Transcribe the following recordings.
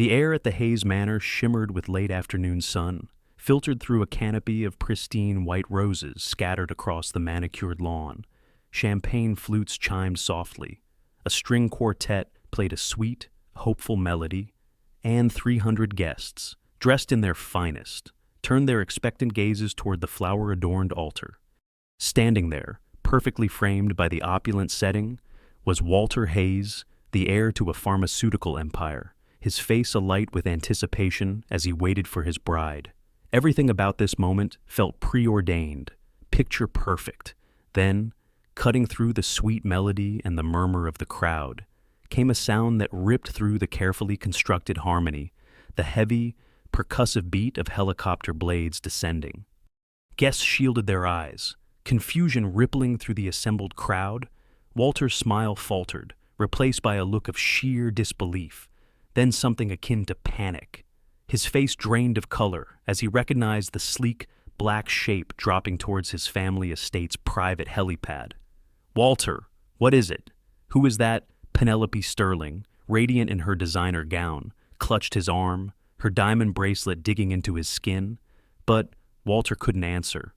The air at the Hayes Manor shimmered with late afternoon sun, filtered through a canopy of pristine white roses scattered across the manicured lawn. Champagne flutes chimed softly. A string quartet played a sweet, hopeful melody, and 300 guests, dressed in their finest, turned their expectant gazes toward the flower-adorned altar. Standing there, perfectly framed by the opulent setting, was Walter Hayes, the heir to a pharmaceutical empire, his face alight with anticipation as he waited for his bride. Everything about this moment felt preordained, picture perfect. Then, cutting through the sweet melody and the murmur of the crowd, came a sound that ripped through the carefully constructed harmony, the heavy, percussive beat of helicopter blades descending. Guests shielded their eyes, confusion rippling through the assembled crowd. Walter's smile faltered, replaced by a look of sheer disbelief, then something akin to panic. His face drained of color as he recognized the sleek, black shape dropping towards his family estate's private helipad. "Walter, what is it? Who is that?" Penelope Sterling, radiant in her designer gown, clutched his arm, her diamond bracelet digging into his skin. But Walter couldn't answer.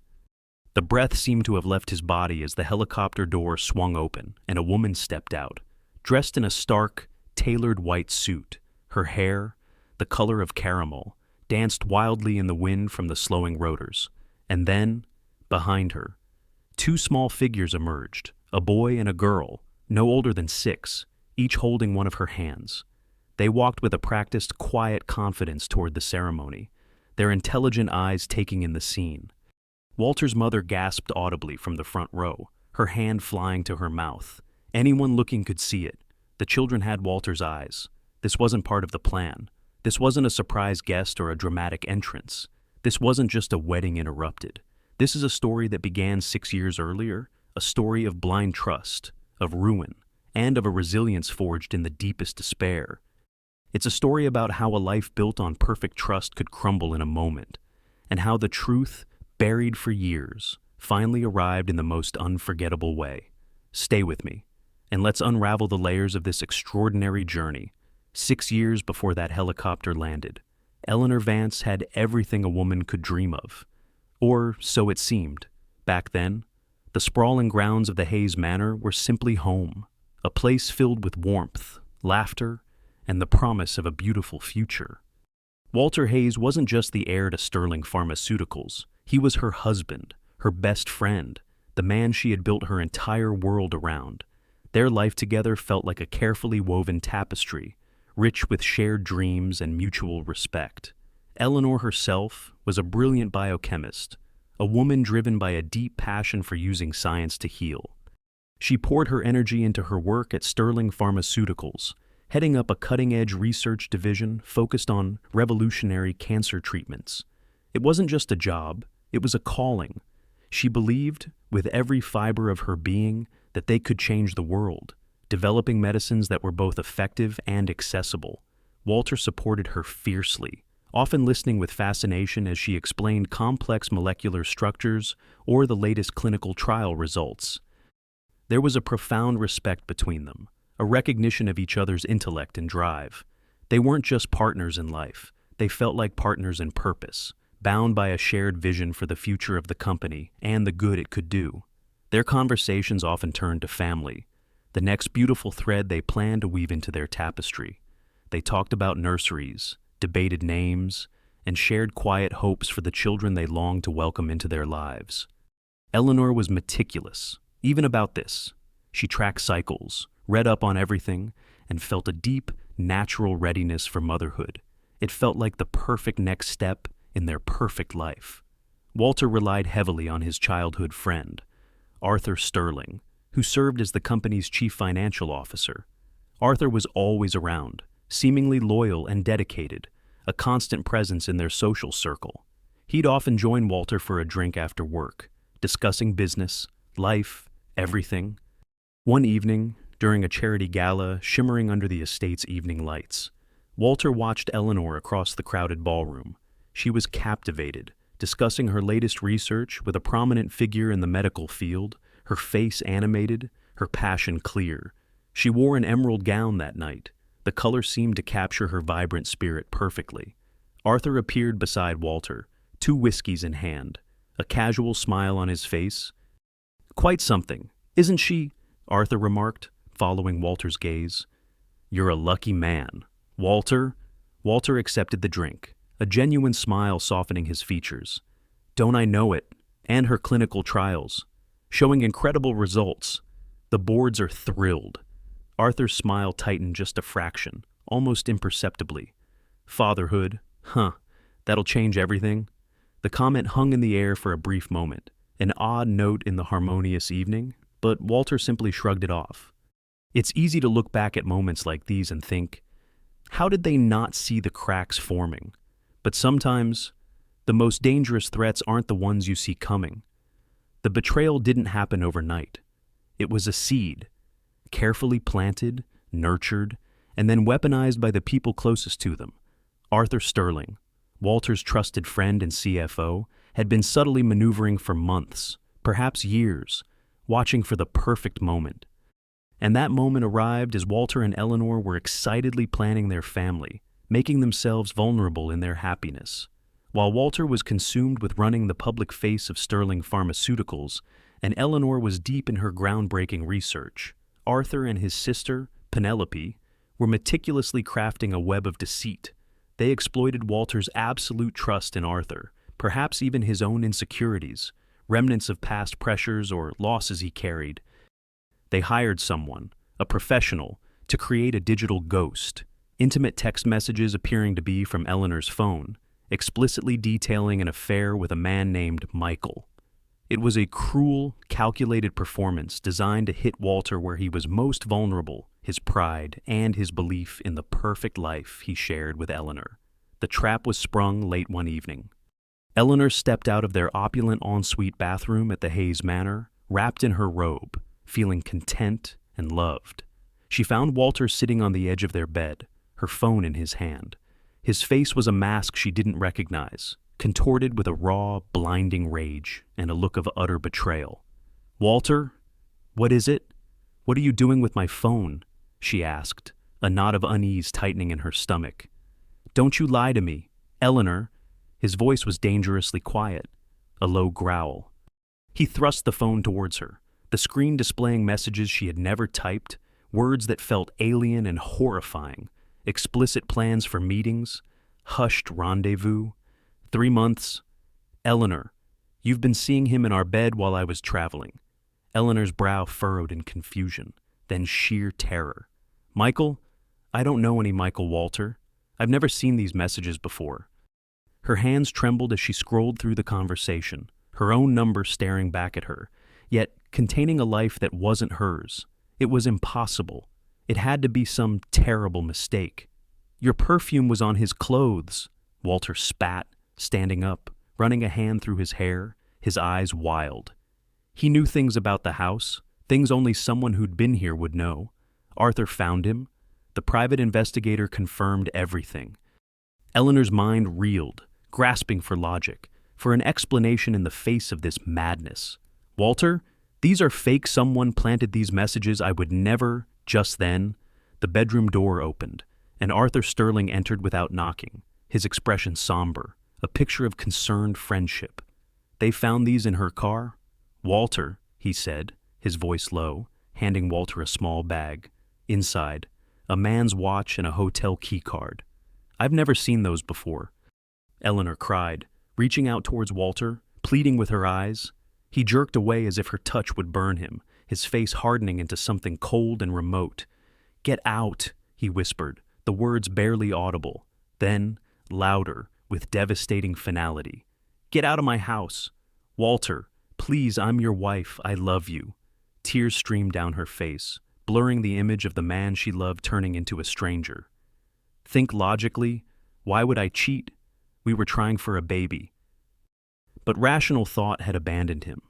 The breath seemed to have left his body as the helicopter door swung open and a woman stepped out, dressed in a stark, tailored white suit. Her hair, the color of caramel, danced wildly in the wind from the slowing rotors. And then, behind her, two small figures emerged, a boy and a girl, no older than 6, each holding one of her hands. They walked with a practiced, quiet confidence toward the ceremony, their intelligent eyes taking in the scene. Walter's mother gasped audibly from the front row, her hand flying to her mouth. Anyone looking could see it. The children had Walter's eyes. This wasn't part of the plan. This wasn't a surprise guest or a dramatic entrance. This wasn't just a wedding interrupted. This is a story that began 6 years earlier, a story of blind trust, of ruin, and of a resilience forged in the deepest despair. It's a story about how a life built on perfect trust could crumble in a moment, and how the truth, buried for years, finally arrived in the most unforgettable way. Stay with me, and let's unravel the layers of this extraordinary journey. 6 years before that helicopter landed, Eleanor Vance had everything a woman could dream of. Or so it seemed. Back then, the sprawling grounds of the Hayes Manor were simply home, a place filled with warmth, laughter, and the promise of a beautiful future. Walter Hayes wasn't just the heir to Sterling Pharmaceuticals. He was her husband, her best friend, the man she had built her entire world around. Their life together felt like a carefully woven tapestry, rich with shared dreams and mutual respect. Eleanor herself was a brilliant biochemist, a woman driven by a deep passion for using science to heal. She poured her energy into her work at Sterling Pharmaceuticals, heading up a cutting-edge research division focused on revolutionary cancer treatments. It wasn't just a job, it was a calling. She believed, with every fiber of her being, that they could change the world, developing medicines that were both effective and accessible. Walter supported her fiercely, often listening with fascination as she explained complex molecular structures or the latest clinical trial results. There was a profound respect between them, a recognition of each other's intellect and drive. They weren't just partners in life, they felt like partners in purpose, bound by a shared vision for the future of the company and the good it could do. Their conversations often turned to family, the next beautiful thread they planned to weave into their tapestry. They talked about nurseries, debated names, and shared quiet hopes for the children they longed to welcome into their lives. Eleanor was meticulous, even about this. She tracked cycles, read up on everything, and felt a deep, natural readiness for motherhood. It felt like the perfect next step in their perfect life. Walter relied heavily on his childhood friend, Arthur Sterling, who served as the company's chief financial officer. Arthur was always around, seemingly loyal and dedicated, a constant presence in their social circle. He'd often join Walter for a drink after work, discussing business, life, everything. One evening, during a charity gala shimmering under the estate's evening lights, Walter watched Eleanor across the crowded ballroom. She was captivated, discussing her latest research with a prominent figure in the medical field, her face animated, her passion clear. She wore an emerald gown that night, The color seemed to capture her vibrant spirit perfectly. Arthur appeared beside Walter, 2 whiskeys in hand, a casual smile on his face. "Quite something, isn't she?" Arthur remarked, following Walter's gaze. "You're a lucky man, Walter." Walter accepted the drink, a genuine smile softening his features. "Don't I know it? And her clinical trials, showing incredible results. The boards are thrilled." Arthur's smile tightened just a fraction, almost imperceptibly. "Fatherhood, huh, that'll change everything." The comment hung in the air for a brief moment, an odd note in the harmonious evening, but Walter simply shrugged it off. It's easy to look back at moments like these and think, how did they not see the cracks forming? But sometimes, the most dangerous threats aren't the ones you see coming. The betrayal didn't happen overnight. It was a seed, carefully planted, nurtured, and then weaponized by the people closest to them. Arthur Sterling, Walter's trusted friend and CFO, had been subtly maneuvering for months, perhaps years, watching for the perfect moment. And that moment arrived as Walter and Eleanor were excitedly planning their family, making themselves vulnerable in their happiness. While Walter was consumed with running the public face of Sterling Pharmaceuticals, and Eleanor was deep in her groundbreaking research, Arthur and his sister, Penelope, were meticulously crafting a web of deceit. They exploited Walter's absolute trust in Arthur, perhaps even his own insecurities, remnants of past pressures or losses he carried. They hired someone, a professional, to create a digital ghost, intimate text messages appearing to be from Eleanor's phone, explicitly detailing an affair with a man named Michael. It was a cruel, calculated performance designed to hit Walter where he was most vulnerable, his pride and his belief in the perfect life he shared with Eleanor. The trap was sprung late one evening. Eleanor stepped out of their opulent ensuite bathroom at the Hayes Manor, wrapped in her robe, feeling content and loved. She found Walter sitting on the edge of their bed, her phone in his hand. His face was a mask she didn't recognize, contorted with a raw, blinding rage and a look of utter betrayal. "Walter, what is it? What are you doing with my phone?" she asked, a knot of unease tightening in her stomach. "Don't you lie to me, Eleanor." His voice was dangerously quiet, a low growl. He thrust the phone towards her, the screen displaying messages she had never typed, words that felt alien and horrifying, explicit plans for meetings, hushed rendezvous. 3 months. "Eleanor, you've been seeing him in our bed while I was traveling." Eleanor's brow furrowed in confusion, then sheer terror. "Michael? I don't know any Michael, Walter. I've never seen these messages before." Her hands trembled as she scrolled through the conversation, her own number staring back at her, yet containing a life that wasn't hers. It was impossible. It had to be some terrible mistake. "Your perfume was on his clothes," Walter spat, standing up, running a hand through his hair, his eyes wild. He knew things about the house, things only someone who'd been here would know. Arthur found him. The private investigator confirmed everything. Eleanor's mind reeled, grasping for logic, for an explanation in the face of this madness. "Walter, these are fake. Someone planted these messages. I would never." Just then, the bedroom door opened, and Arthur Sterling entered without knocking, his expression somber, a picture of concerned friendship. "They found these in her car?" "Walter," he said, his voice low, handing Walter a small bag. Inside, a man's watch and a hotel key card. "I've never seen those before." Eleanor cried, reaching out towards Walter, pleading with her eyes. He jerked away as if her touch would burn him, his face hardening into something cold and remote. "Get out," he whispered, the words barely audible. Then, louder, with devastating finality. "Get out of my house. Walter, please, I'm your wife. I love you." Tears streamed down her face, blurring the image of the man she loved turning into a stranger. "Think logically. Why would I cheat? We were trying for a baby." But rational thought had abandoned him.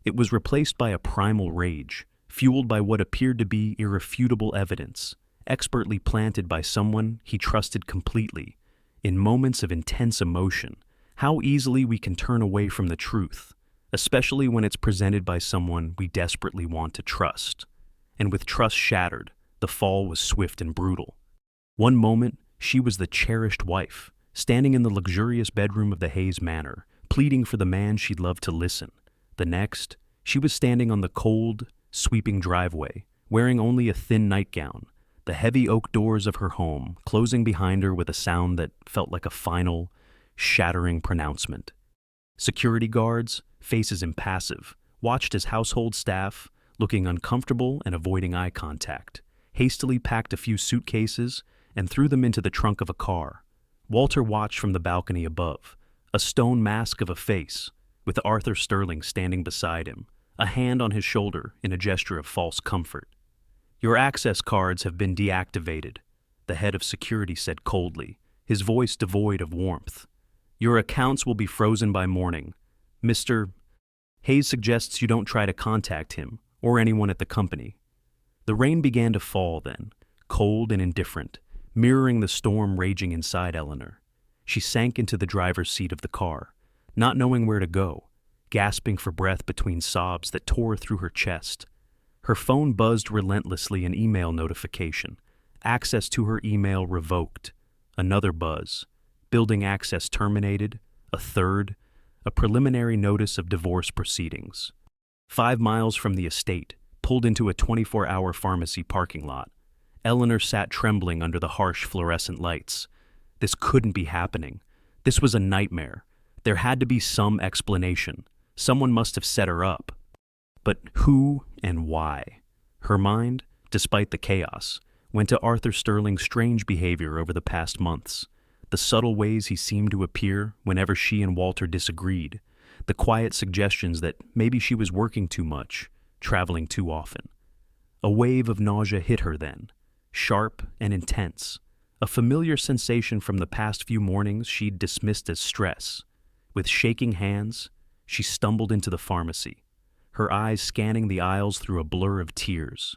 It was replaced by a primal rage, fueled by what appeared to be irrefutable evidence, expertly planted by someone he trusted completely. In moments of intense emotion, how easily we can turn away from the truth, especially when it's presented by someone we desperately want to trust. And with trust shattered, the fall was swift and brutal. One moment, she was the cherished wife, standing in the luxurious bedroom of the Hayes Manor, pleading for the man she'd love to listen. The next, she was standing on the cold, sweeping driveway, wearing only a thin nightgown, the heavy oak doors of her home closing behind her with a sound that felt like a final, shattering pronouncement. Security guards, faces impassive, watched as household staff, looking uncomfortable and avoiding eye contact, hastily packed a few suitcases and threw them into the trunk of a car. Walter watched from the balcony above, a stone mask of a face, with Arthur Sterling standing beside him, a hand on his shoulder in a gesture of false comfort. "Your access cards have been deactivated," the head of security said coldly, his voice devoid of warmth. "Your accounts will be frozen by morning. Mr. Hayes suggests you don't try to contact him or anyone at the company." The rain began to fall then, cold and indifferent, mirroring the storm raging inside Eleanor. She sank into the driver's seat of the car, not knowing where to go, gasping for breath between sobs that tore through her chest. Her phone buzzed relentlessly, an email notification. Access to her email revoked. Another buzz. Building access terminated. A third. A preliminary notice of divorce proceedings. 5 miles from the estate, pulled into a 24-hour pharmacy parking lot. Eleanor sat trembling under the harsh fluorescent lights. This couldn't be happening. This was a nightmare. There had to be some explanation. Someone must have set her up. But who and why? Her mind, despite the chaos, went to Arthur Sterling's strange behavior over the past months, the subtle ways he seemed to appear whenever she and Walter disagreed, the quiet suggestions that maybe she was working too much, traveling too often. A wave of nausea hit her then, sharp and intense, a familiar sensation from the past few mornings she'd dismissed as stress. With shaking hands, she stumbled into the pharmacy, her eyes scanning the aisles through a blur of tears.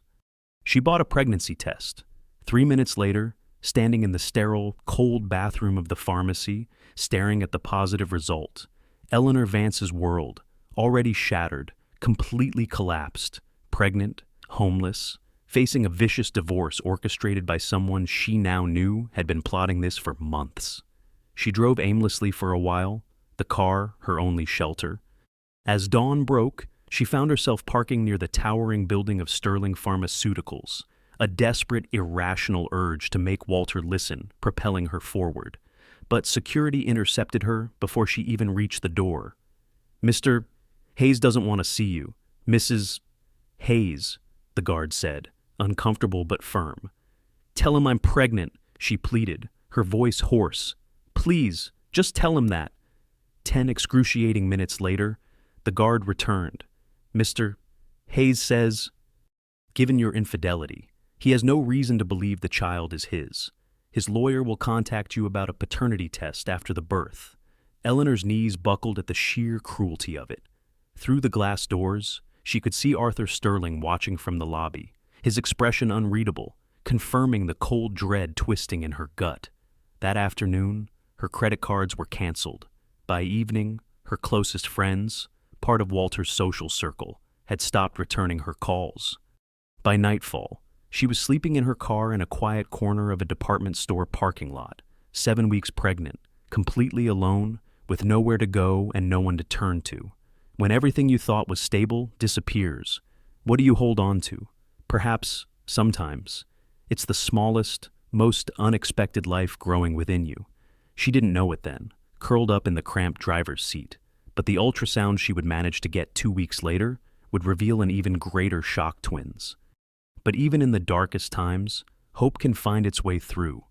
She bought a pregnancy test. 3 minutes later, standing in the sterile, cold bathroom of the pharmacy, staring at the positive result, Eleanor Vance's world, already shattered, completely collapsed, pregnant, homeless, facing a vicious divorce orchestrated by someone she now knew had been plotting this for months. She drove aimlessly for a while, the car her only shelter. As dawn broke, she found herself parking near the towering building of Sterling Pharmaceuticals, a desperate, irrational urge to make Walter listen, propelling her forward. But security intercepted her before she even reached the door. "Mr. Hayes doesn't want to see you. Mrs. Hayes," the guard said, uncomfortable but firm. "Tell him I'm pregnant," she pleaded, her voice hoarse. "Please, just tell him that." 10 excruciating minutes later, the guard returned. "Mr. Hayes says, given your infidelity, he has no reason to believe the child is his. His lawyer will contact you about a paternity test after the birth." Eleanor's knees buckled at the sheer cruelty of it. Through the glass doors, she could see Arthur Sterling watching from the lobby, his expression unreadable, confirming the cold dread twisting in her gut. That afternoon, her credit cards were canceled. By evening, her closest friends, part of Walter's social circle, had stopped returning her calls. By nightfall, she was sleeping in her car in a quiet corner of a department store parking lot, 7 weeks pregnant, completely alone, with nowhere to go and no one to turn to. When everything you thought was stable disappears, what do you hold on to? Perhaps, sometimes, it's the smallest, most unexpected life growing within you. She didn't know it then, curled up in the cramped driver's seat, but the ultrasound she would manage to get 2 weeks later would reveal an even greater shock twins. But even in the darkest times, hope can find its way through,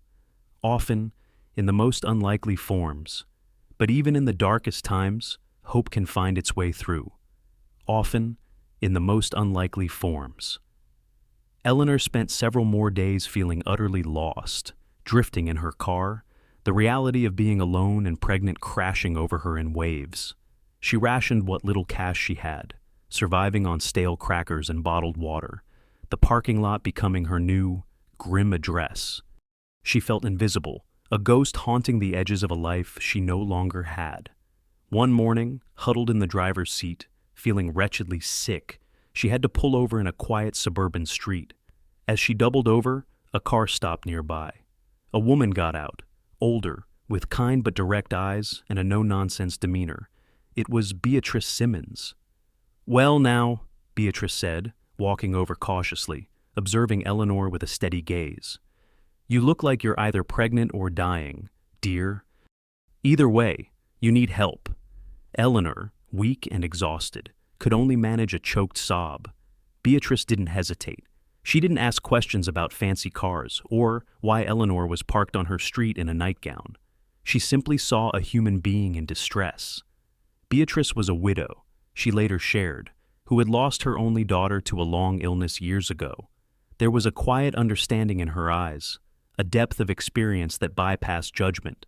often in the most unlikely forms. But even in the darkest times, hope can find its way through, often in the most unlikely forms. Eleanor spent several more days feeling utterly lost, drifting in her car, the reality of being alone and pregnant crashing over her in waves. She rationed what little cash she had, surviving on stale crackers and bottled water, the parking lot becoming her new, grim address. She felt invisible, a ghost haunting the edges of a life she no longer had. One morning, huddled in the driver's seat, feeling wretchedly sick, she had to pull over in a quiet suburban street. As she doubled over, a car stopped nearby. A woman got out, older, with kind but direct eyes and a no-nonsense demeanor. It was Beatrice Simmons. "Well now," Beatrice said, walking over cautiously, observing Eleanor with a steady gaze. "You look like you're either pregnant or dying, dear. Either way, you need help." Eleanor, weak and exhausted, could only manage a choked sob. Beatrice didn't hesitate. She didn't ask questions about fancy cars or why Eleanor was parked on her street in a nightgown. She simply saw a human being in distress. Beatrice was a widow, she later shared, who had lost her only daughter to a long illness years ago. There was a quiet understanding in her eyes, a depth of experience that bypassed judgment.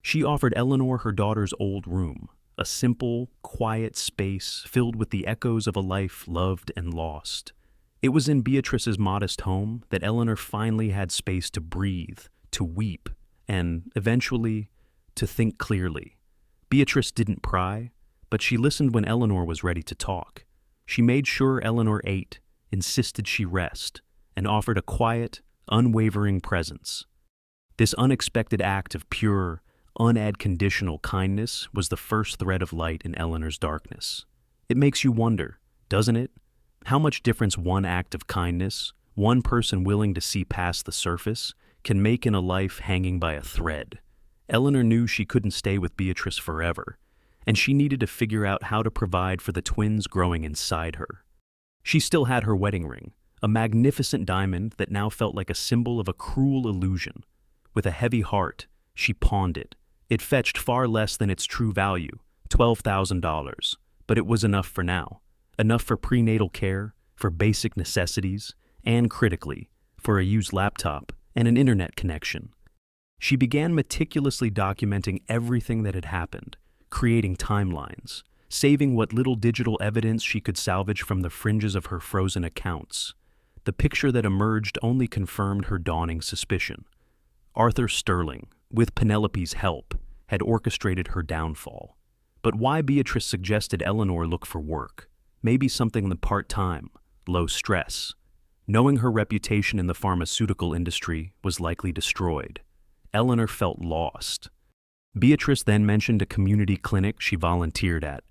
She offered Eleanor her daughter's old room, a simple, quiet space filled with the echoes of a life loved and lost. It was in Beatrice's modest home that Eleanor finally had space to breathe, to weep, and, eventually, to think clearly. Beatrice didn't pry, but she listened when Eleanor was ready to talk. She made sure Eleanor ate, insisted she rest, and offered a quiet, unwavering presence. This unexpected act of pure, unconditional kindness was the first thread of light in Eleanor's darkness. It makes you wonder, doesn't it? How much difference one act of kindness, one person willing to see past the surface, can make in a life hanging by a thread. Eleanor knew she couldn't stay with Beatrice forever, and she needed to figure out how to provide for the twins growing inside her. She still had her wedding ring, a magnificent diamond that now felt like a symbol of a cruel illusion. With a heavy heart, she pawned it. It fetched far less than its true value, $12,000, but it was enough for now. Enough for prenatal care, for basic necessities, and critically, for a used laptop and an internet connection. She began meticulously documenting everything that had happened, creating timelines, saving what little digital evidence she could salvage from the fringes of her frozen accounts. The picture that emerged only confirmed her dawning suspicion. Arthur Sterling, with Penelope's help, had orchestrated her downfall. But why Beatrice suggested Eleanor look for work? Maybe something part-time, low stress. Knowing her reputation in the pharmaceutical industry was likely destroyed, Eleanor felt lost. Beatrice then mentioned a community clinic she volunteered at,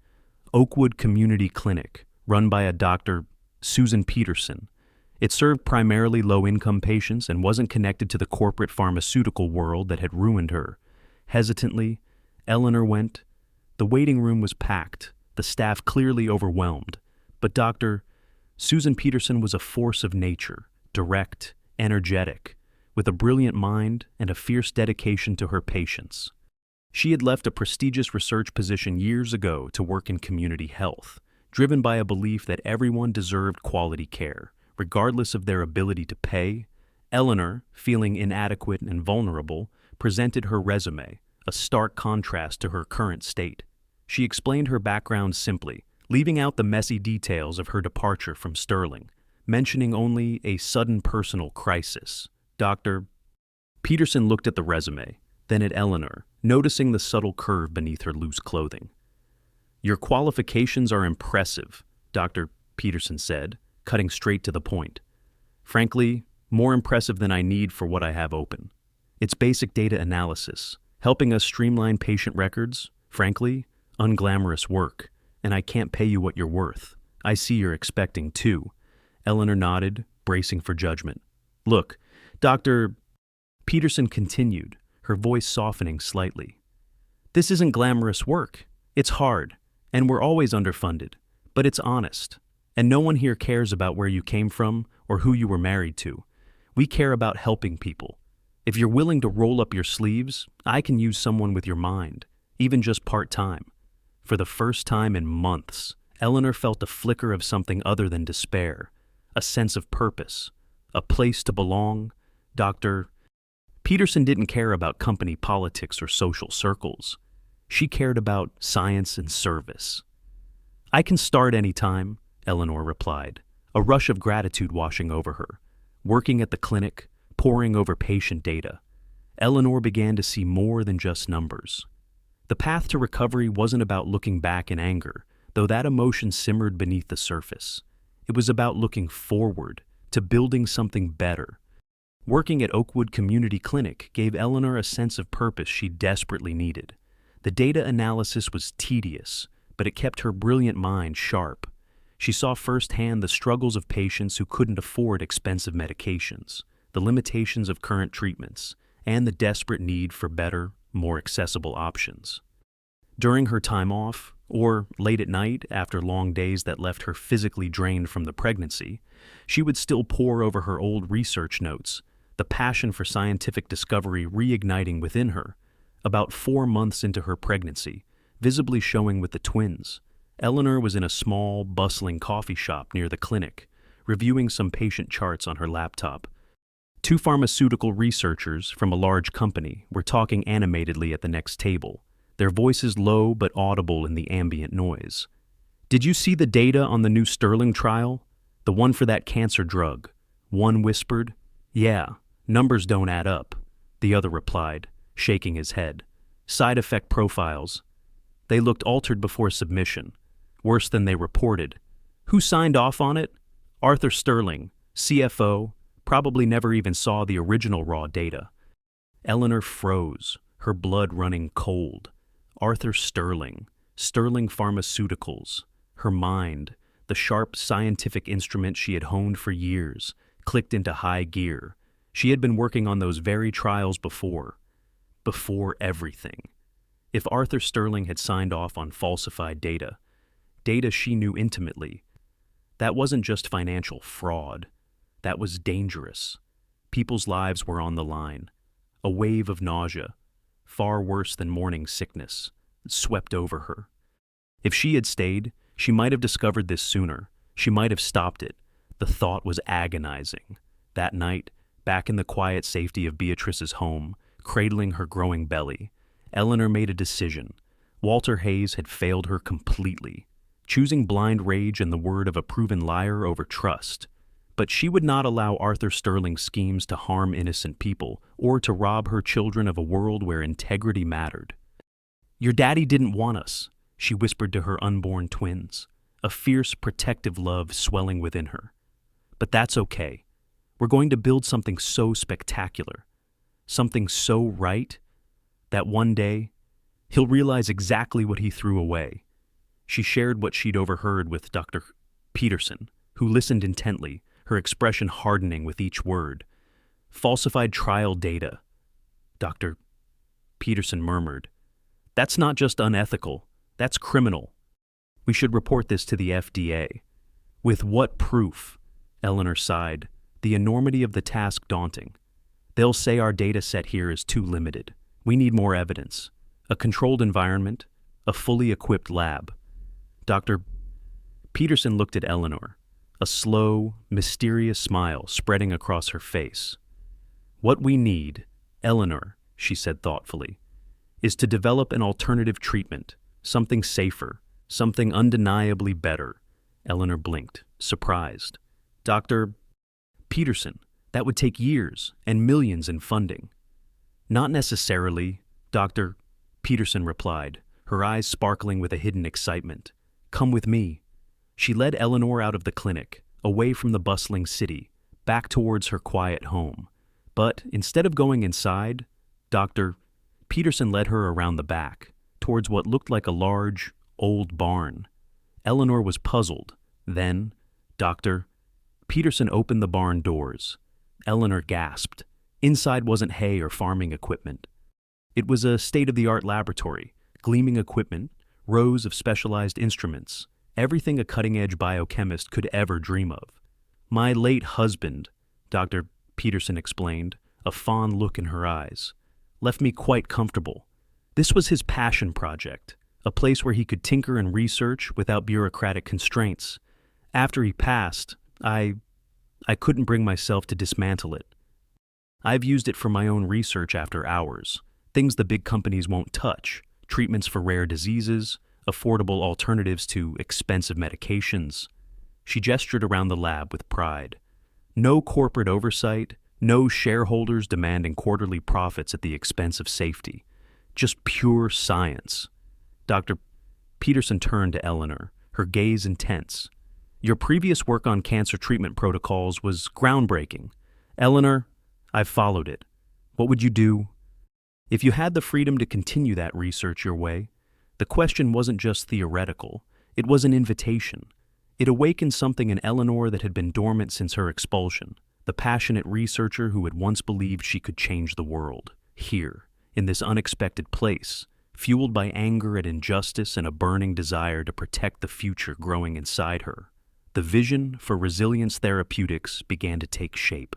Oakwood Community Clinic, run by a Dr. Susan Peterson. It served primarily low-income patients and wasn't connected to the corporate pharmaceutical world that had ruined her. Hesitantly, Eleanor went. The waiting room was packed, the staff clearly overwhelmed, but Dr. Susan Peterson was a force of nature, direct, energetic, with a brilliant mind and a fierce dedication to her patients. She had left a prestigious research position years ago to work in community health, driven by a belief that everyone deserved quality care, regardless of their ability to pay. Eleanor, feeling inadequate and vulnerable, presented her resume, a stark contrast to her current state. She explained her background simply, leaving out the messy details of her departure from Sterling, mentioning only a sudden personal crisis. Dr. Peterson looked at the resume, then at Eleanor, noticing the subtle curve beneath her loose clothing. "Your qualifications are impressive," Dr. Peterson said, cutting straight to the point. "Frankly, more impressive than I need for what I have open. It's basic data analysis, helping us streamline patient records, frankly, unglamorous work, and I can't pay you what you're worth. I see you're expecting too." Eleanor nodded, bracing for judgment. "Look, Dr. Peterson continued, her voice softening slightly. "This isn't glamorous work. It's hard, and we're always underfunded, but it's honest. And no one here cares about where you came from or who you were married to. We care about helping people. If you're willing to roll up your sleeves, I can use someone with your mind, even just part-time." For the first time in months, Eleanor felt a flicker of something other than despair, a sense of purpose, a place to belong. Dr. Peterson didn't care about company politics or social circles. She cared about science and service. "I can start any time," Eleanor replied, a rush of gratitude washing over her. Working at the clinic, poring over patient data, Eleanor began to see more than just numbers. The path to recovery wasn't about looking back in anger, though that emotion simmered beneath the surface. It was about looking forward, to building something better. Working at Oakwood Community Clinic gave Eleanor a sense of purpose she desperately needed. The data analysis was tedious, but it kept her brilliant mind sharp. She saw firsthand the struggles of patients who couldn't afford expensive medications, the limitations of current treatments, and the desperate need for better, more accessible options. During her time off, or late at night after long days that left her physically drained from the pregnancy, she would still pore over her old research notes, the passion for scientific discovery reigniting within her. About 4 months into her pregnancy, visibly showing with the twins, Eleanor was in a small, bustling coffee shop near the clinic, reviewing some patient charts on her laptop. 2 pharmaceutical researchers from a large company were talking animatedly at the next table, their voices low but audible in the ambient noise. "Did you see the data on the new Sterling trial? The one for that cancer drug?" One whispered. "Yeah, numbers don't add up," the other replied, shaking his head. "Side effect profiles. They looked altered before submission. Worse than they reported. Who signed off on it? Arthur Sterling, CFO, probably never even saw the original raw data." Eleanor froze, her blood running cold. Arthur Sterling, Sterling Pharmaceuticals. Her mind, the sharp scientific instrument she had honed for years, clicked into high gear. She had been working on those very trials before everything. If Arthur Sterling had signed off on falsified data she knew intimately, that wasn't just financial fraud. That was dangerous. People's lives were on the line. A wave of nausea, far worse than morning sickness, swept over her. If she had stayed, she might have discovered this sooner. She might have stopped it. The thought was agonizing. That night, back in the quiet safety of Beatrice's home, cradling her growing belly, Eleanor made a decision. Walter Hayes had failed her completely, choosing blind rage and the word of a proven liar over trust. But she would not allow Arthur Sterling's schemes to harm innocent people or to rob her children of a world where integrity mattered. "Your daddy didn't want us," she whispered to her unborn twins, a fierce, protective love swelling within her. "But that's okay. We're going to build something so spectacular, something so right, that one day he'll realize exactly what he threw away." She shared what she'd overheard with Dr. Peterson, who listened intently, her expression hardening with each word. "Falsified trial data," Dr. Peterson murmured. "That's not just unethical, that's criminal. We should report this to the FDA." "With what proof?" Eleanor sighed, the enormity of the task daunting. "They'll say our data set here is too limited. We need more evidence. A controlled environment, a fully equipped lab." Dr. Peterson looked at Eleanor, a slow, mysterious smile spreading across her face. "What we need, Eleanor," she said thoughtfully, "is to develop an alternative treatment, something safer, something undeniably better." Eleanor blinked, surprised. "Dr. Peterson, that would take years and millions in funding." "Not necessarily," Dr. Peterson replied, her eyes sparkling with a hidden excitement. "Come with me." She led Eleanor out of the clinic, away from the bustling city, back towards her quiet home. But instead of going inside, Dr. Peterson led her around the back, towards what looked like a large, old barn. Eleanor was puzzled. Then, Dr. Peterson opened the barn doors. Eleanor gasped. Inside wasn't hay or farming equipment. It was a state-of-the-art laboratory, gleaming equipment, rows of specialized instruments, everything a cutting-edge biochemist could ever dream of. "My late husband," Dr. Peterson explained, a fond look in her eyes, "left me quite comfortable. This was his passion project, a place where he could tinker and research without bureaucratic constraints. After he passed, I couldn't bring myself to dismantle it. I've used it for my own research after hours, things the big companies won't touch, treatments for rare diseases, affordable alternatives to expensive medications." She gestured around the lab with pride. No corporate oversight, no shareholders demanding quarterly profits at the expense of safety. Just pure science. Dr. Peterson turned to Eleanor, her gaze intense. "Your previous work on cancer treatment protocols was groundbreaking. Eleanor, I've followed it. What would you do? If you had the freedom to continue that research your way, the question wasn't just theoretical, it was an invitation. It awakened something in Eleanor that had been dormant since her expulsion, the passionate researcher who had once believed she could change the world. Here, in this unexpected place, fueled by anger at injustice and a burning desire to protect the future growing inside her, the vision for Resilience Therapeutics began to take shape.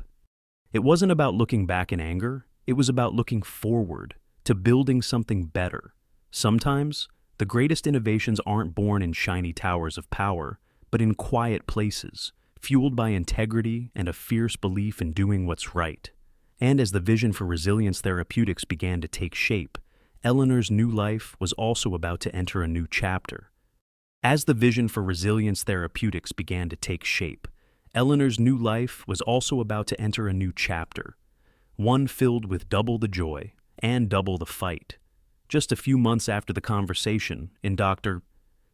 It wasn't about looking back in anger, it was about looking forward to building something better. Sometimes, the greatest innovations aren't born in shiny towers of power, but in quiet places, fueled by integrity and a fierce belief in doing what's right. And as the vision for Resilience Therapeutics began to take shape, Eleanor's new life was also about to enter a new chapter. As the vision for Resilience Therapeutics began to take shape, Eleanor's new life was also about to enter a new chapter, one filled with double the joy and double the fight. Just a few months after the conversation in Dr.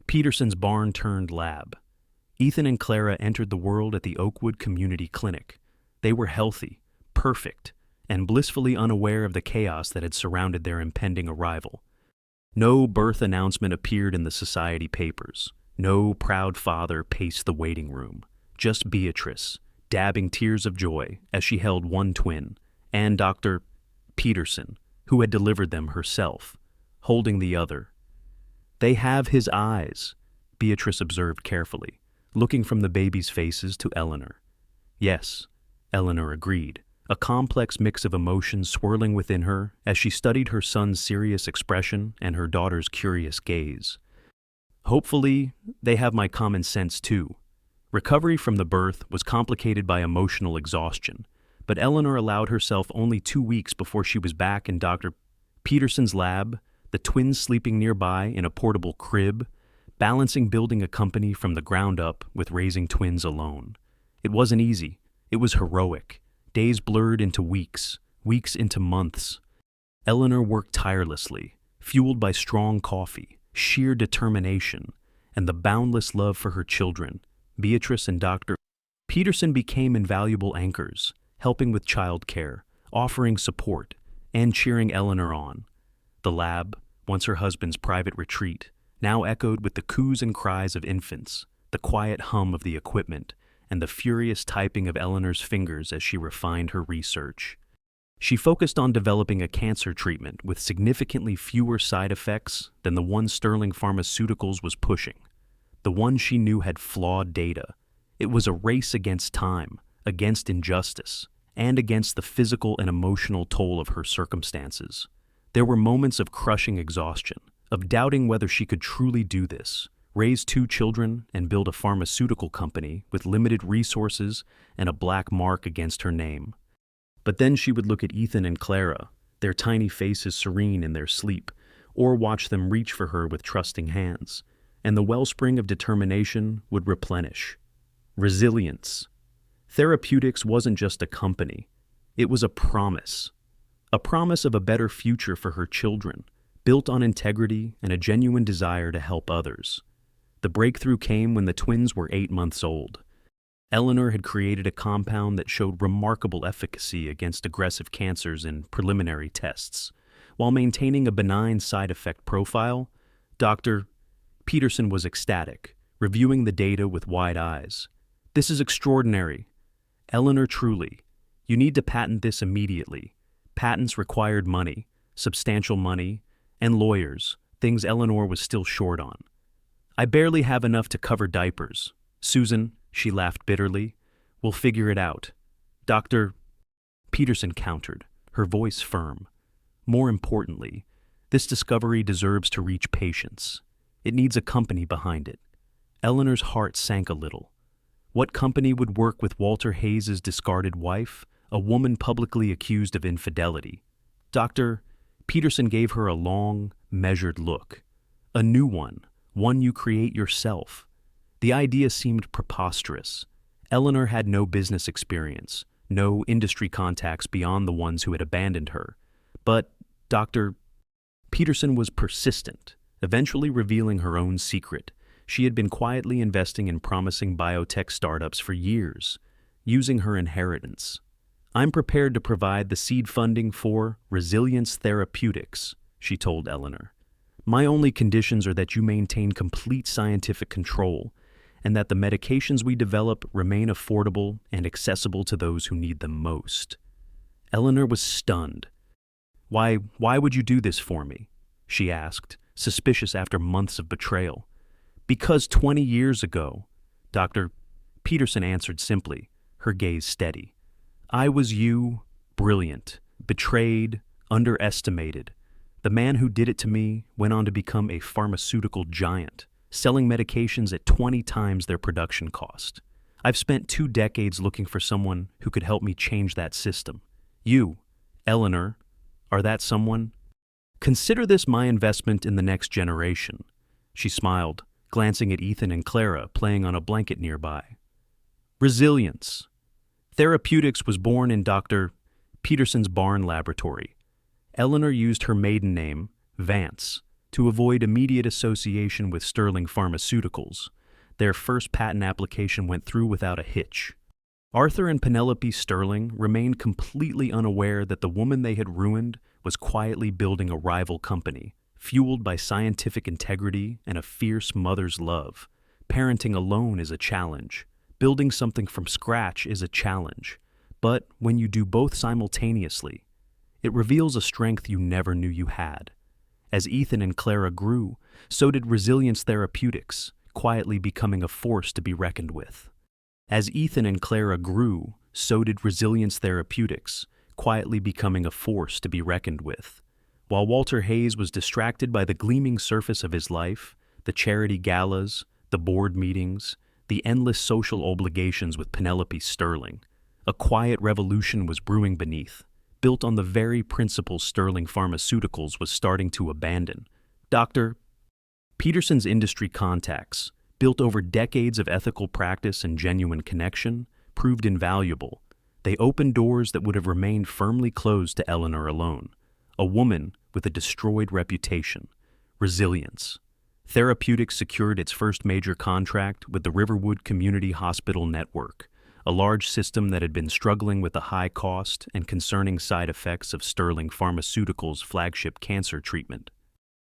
Peterson's barn-turned lab, Ethan and Clara entered the world at the Oakwood Community Clinic. They were healthy, perfect, and blissfully unaware of the chaos that had surrounded their impending arrival. No birth announcement appeared in the society papers. No proud father paced the waiting room. Just Beatrice, dabbing tears of joy as she held one twin, and Dr. Peterson, who had delivered them herself, holding the other. "They have his eyes," Beatrice observed carefully, looking from the babies' faces to Eleanor. "Yes," Eleanor agreed, a complex mix of emotions swirling within her as she studied her son's serious expression and her daughter's curious gaze. "Hopefully, they have my common sense too." Recovery from the birth was complicated by emotional exhaustion, but Eleanor allowed herself only 2 weeks before she was back in Dr. Peterson's lab, the twins sleeping nearby in a portable crib, balancing building a company from the ground up with raising twins alone. It wasn't easy. It was heroic. Days blurred into weeks, weeks into months. Eleanor worked tirelessly, fueled by strong coffee, sheer determination, and the boundless love for her children. Beatrice and Dr. Peterson became invaluable anchors, helping with child care, offering support, and cheering Eleanor on. The lab, once her husband's private retreat, now echoed with the coos and cries of infants, the quiet hum of the equipment, and the furious typing of Eleanor's fingers as she refined her research. She focused on developing a cancer treatment with significantly fewer side effects than the one Sterling Pharmaceuticals was pushing. The one she knew had flawed data. It was a race against time, against injustice, and against the physical and emotional toll of her circumstances. There were moments of crushing exhaustion, of doubting whether she could truly do this, raise 2 children and build a pharmaceutical company with limited resources and a black mark against her name. But then she would look at Ethan and Clara, their tiny faces serene in their sleep, or watch them reach for her with trusting hands, and the wellspring of determination would replenish. Resilience. Therapeutics wasn't just a company. It was a promise of a better future for her children, built on integrity and a genuine desire to help others. The breakthrough came when the twins were 8 months old. Eleanor had created a compound that showed remarkable efficacy against aggressive cancers in preliminary tests. While maintaining a benign side effect profile, Dr. Peterson was ecstatic, reviewing the data with wide eyes. "This is extraordinary. Eleanor, truly, you need to patent this immediately." Patents required money, substantial money, and lawyers, things Eleanor was still short on. "I barely have enough to cover diapers. Susan," she laughed bitterly, "we'll figure it out." Dr. Peterson countered, her voice firm. "More importantly, this discovery deserves to reach patients. It needs a company behind it." Eleanor's heart sank a little. What company would work with Walter Hayes' discarded wife, a woman publicly accused of infidelity? Dr. Peterson gave her a long, measured look. "A new one you create yourself." The idea seemed preposterous. Eleanor had no business experience, no industry contacts beyond the ones who had abandoned her. But Dr. Peterson was persistent, eventually revealing her own secret. She had been quietly investing in promising biotech startups for years, using her inheritance. I'm prepared to provide the seed funding for Resilience Therapeutics, she told Eleanor. My only conditions are that you maintain complete scientific control and that the medications we develop remain affordable and accessible to those who need them most. Eleanor was stunned. Why would you do this for me? She asked, suspicious after months of betrayal. Because 20 years ago, Dr. Peterson answered simply, her gaze steady. I was you, brilliant, betrayed, underestimated. The man who did it to me went on to become a pharmaceutical giant, selling medications at 20 times their production cost. I've spent 2 decades looking for someone who could help me change that system. You, Eleanor, are that someone? Consider this my investment in the next generation. She smiled, glancing at Ethan and Clara playing on a blanket nearby. Resilience Therapeutics was born in Dr. Peterson's barn laboratory. Eleanor used her maiden name, Vance, to avoid immediate association with Sterling Pharmaceuticals. Their first patent application went through without a hitch. Arthur and Penelope Sterling remained completely unaware that the woman they had ruined was quietly building a rival company, fueled by scientific integrity and a fierce mother's love. Parenting alone is a challenge. Building something from scratch is a challenge. But when you do both simultaneously, it reveals a strength you never knew you had. As Ethan and Clara grew, so did Resilience Therapeutics, quietly becoming a force to be reckoned with. As Ethan and Clara grew, so did Resilience Therapeutics, quietly becoming a force to be reckoned with. While Walter Hayes was distracted by the gleaming surface of his life, the charity galas, the board meetings, the endless social obligations with Penelope Sterling, a quiet revolution was brewing beneath, built on the very principles Sterling Pharmaceuticals was starting to abandon. Dr. Peterson's industry contacts, built over decades of ethical practice and genuine connection, proved invaluable. They opened doors that would have remained firmly closed to Eleanor alone, a woman with a destroyed reputation. Resilience Therapeutics secured its first major contract with the Riverwood Community Hospital Network, a large system that had been struggling with the high cost and concerning side effects of Sterling Pharmaceuticals' flagship cancer treatment.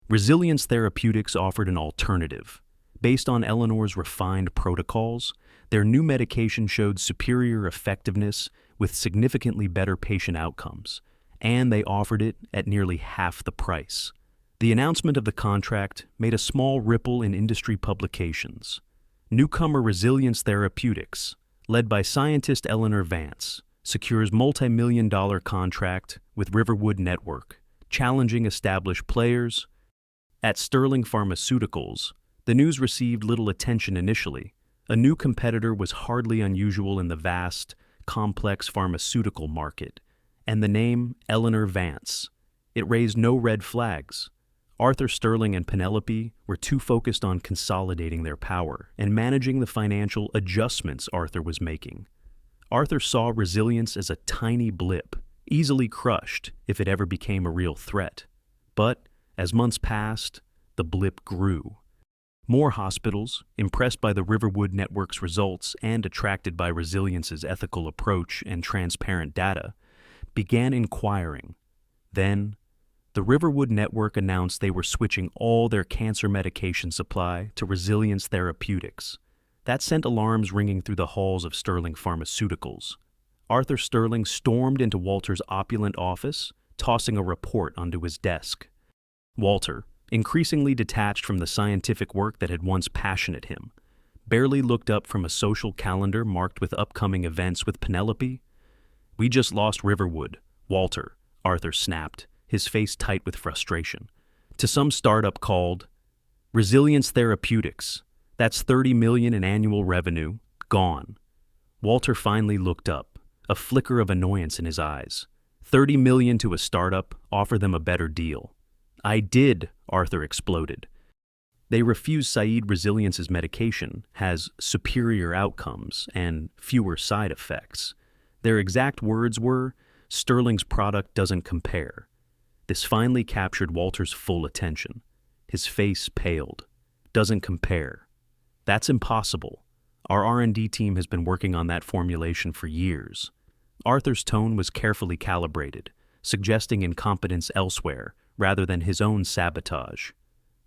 Resilience Therapeutics offered an alternative. Based on Eleanor's refined protocols, their new medication showed superior effectiveness with significantly better patient outcomes, and they offered it at nearly half the price. The announcement of the contract made a small ripple in industry publications. Newcomer Resilience Therapeutics, led by scientist Eleanor Vance, secures multi-million-dollar contract with Riverwood Network, challenging established players. At Sterling Pharmaceuticals, the news received little attention initially. A new competitor was hardly unusual in the vast, complex pharmaceutical market, and the name Eleanor Vance. It raised no red flags. Arthur Sterling and Penelope were too focused on consolidating their power and managing the financial adjustments Arthur was making. Arthur saw Resilience as a tiny blip, easily crushed if it ever became a real threat. But as months passed, the blip grew. More hospitals, impressed by the Riverwood Network's results and attracted by Resilience's ethical approach and transparent data, began inquiring. Then, the Riverwood Network announced they were switching all their cancer medication supply to Resilience Therapeutics. That sent alarms ringing through the halls of Sterling Pharmaceuticals. Arthur Sterling stormed into Walter's opulent office, tossing a report onto his desk. Walter, increasingly detached from the scientific work that had once passionate him, barely looked up from a social calendar marked with upcoming events with Penelope. "We just lost Riverwood, Walter," Arthur snapped, his face tight with frustration, "to some startup called Resilience Therapeutics. That's $30 million in annual revenue, gone." Walter finally looked up, a flicker of annoyance in his eyes. $30 million to a startup, offer them a better deal. "I did," Arthur exploded. "They refuse Saeed Resilience's medication, has superior outcomes and fewer side effects. Their exact words were, Sterling's product doesn't compare." This finally captured Walter's full attention. His face paled. "Doesn't compare. That's impossible. Our R&D team has been working on that formulation for years." Arthur's tone was carefully calibrated, suggesting incompetence elsewhere rather than his own sabotage.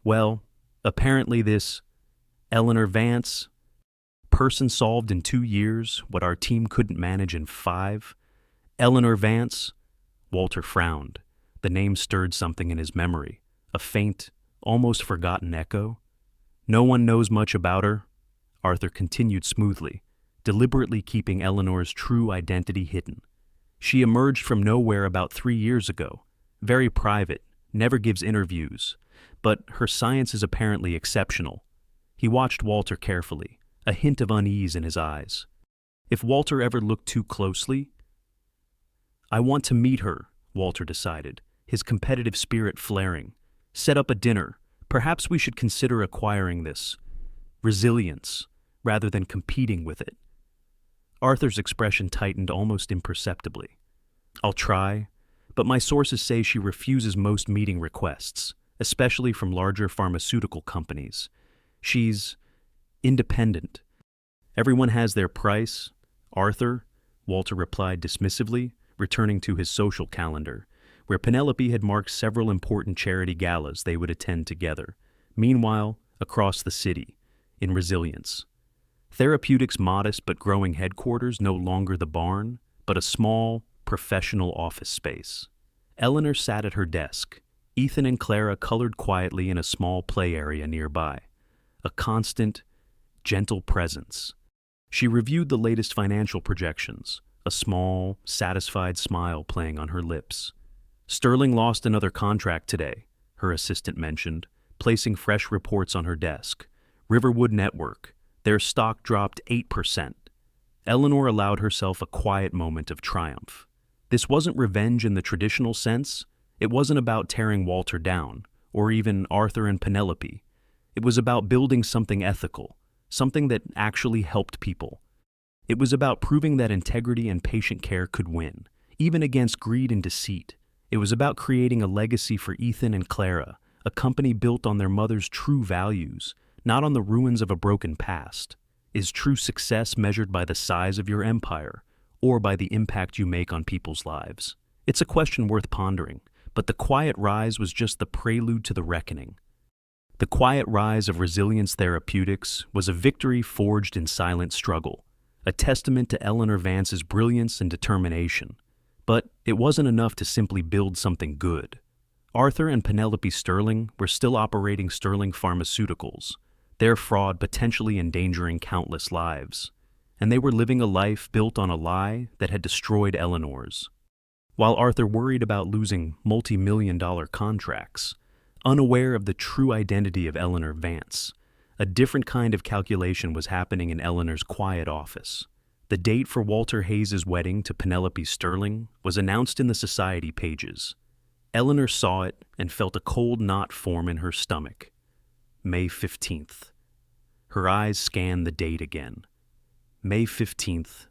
Well, apparently this Eleanor Vance person solved in 2 years what our team couldn't manage in 5. Eleanor Vance? Walter frowned. The name stirred something in his memory, a faint, almost forgotten echo. No one knows much about her, Arthur continued smoothly, deliberately keeping Eleanor's true identity hidden. She emerged from nowhere about 3 years ago, very private, never gives interviews, but her science is apparently exceptional. He watched Walter carefully, a hint of unease in his eyes. If Walter ever looked too closely... I want to meet her, Walter decided, his competitive spirit flaring. Set up a dinner. Perhaps we should consider acquiring this resilience, rather than competing with it. Arthur's expression tightened almost imperceptibly. I'll try, but my sources say she refuses most meeting requests, especially from larger pharmaceutical companies. She's independent. Everyone has their price. Arthur, Walter replied dismissively, returning to his social calendar, where Penelope had marked several important charity galas they would attend together. Meanwhile, across the city, in Resilience Therapeutics' modest but growing headquarters, no longer the barn, but a small, professional office space. Eleanor sat at her desk. Ethan and Clara colored quietly in a small play area nearby. A constant, gentle presence. She reviewed the latest financial projections, a small, satisfied smile playing on her lips. Sterling lost another contract today, her assistant mentioned, placing fresh reports on her desk. Riverwood Network, their stock dropped 8%. Eleanor allowed herself a quiet moment of triumph. This wasn't revenge in the traditional sense. It wasn't about tearing Walter down, or even Arthur and Penelope. It was about building something ethical, something that actually helped people. It was about proving that integrity and patient care could win, even against greed and deceit. It was about creating a legacy for Ethan and Clara, a company built on their mother's true values, not on the ruins of a broken past. Is true success measured by the size of your empire, or by the impact you make on people's lives? It's a question worth pondering, but the quiet rise was just the prelude to the reckoning. The quiet rise of Resilience Therapeutics was a victory forged in silent struggle, a testament to Eleanor Vance's brilliance and determination. But it wasn't enough to simply build something good. Arthur and Penelope Sterling were still operating Sterling Pharmaceuticals, their fraud potentially endangering countless lives, and they were living a life built on a lie that had destroyed Eleanor's. While Arthur worried about losing multi-million-dollar contracts, unaware of the true identity of Eleanor Vance, a different kind of calculation was happening in Eleanor's quiet office. The date for Walter Hayes' wedding to Penelope Sterling was announced in the society pages. Eleanor saw it and felt a cold knot form in her stomach. May 15th. Her eyes scanned the date again. May 15th.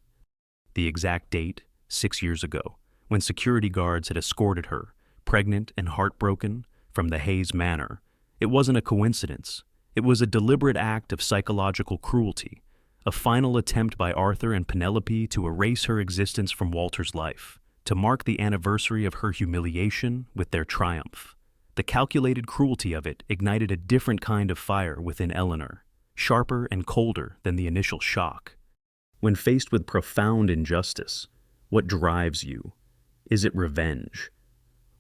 The exact date, 6 years ago, when security guards had escorted her, pregnant and heartbroken, from the Hayes Manor. It wasn't a coincidence. It was a deliberate act of psychological cruelty, a final attempt by Arthur and Penelope to erase her existence from Walter's life, to mark the anniversary of her humiliation with their triumph. The calculated cruelty of it ignited a different kind of fire within Eleanor, sharper and colder than the initial shock. When faced with profound injustice, what drives you? Is it revenge?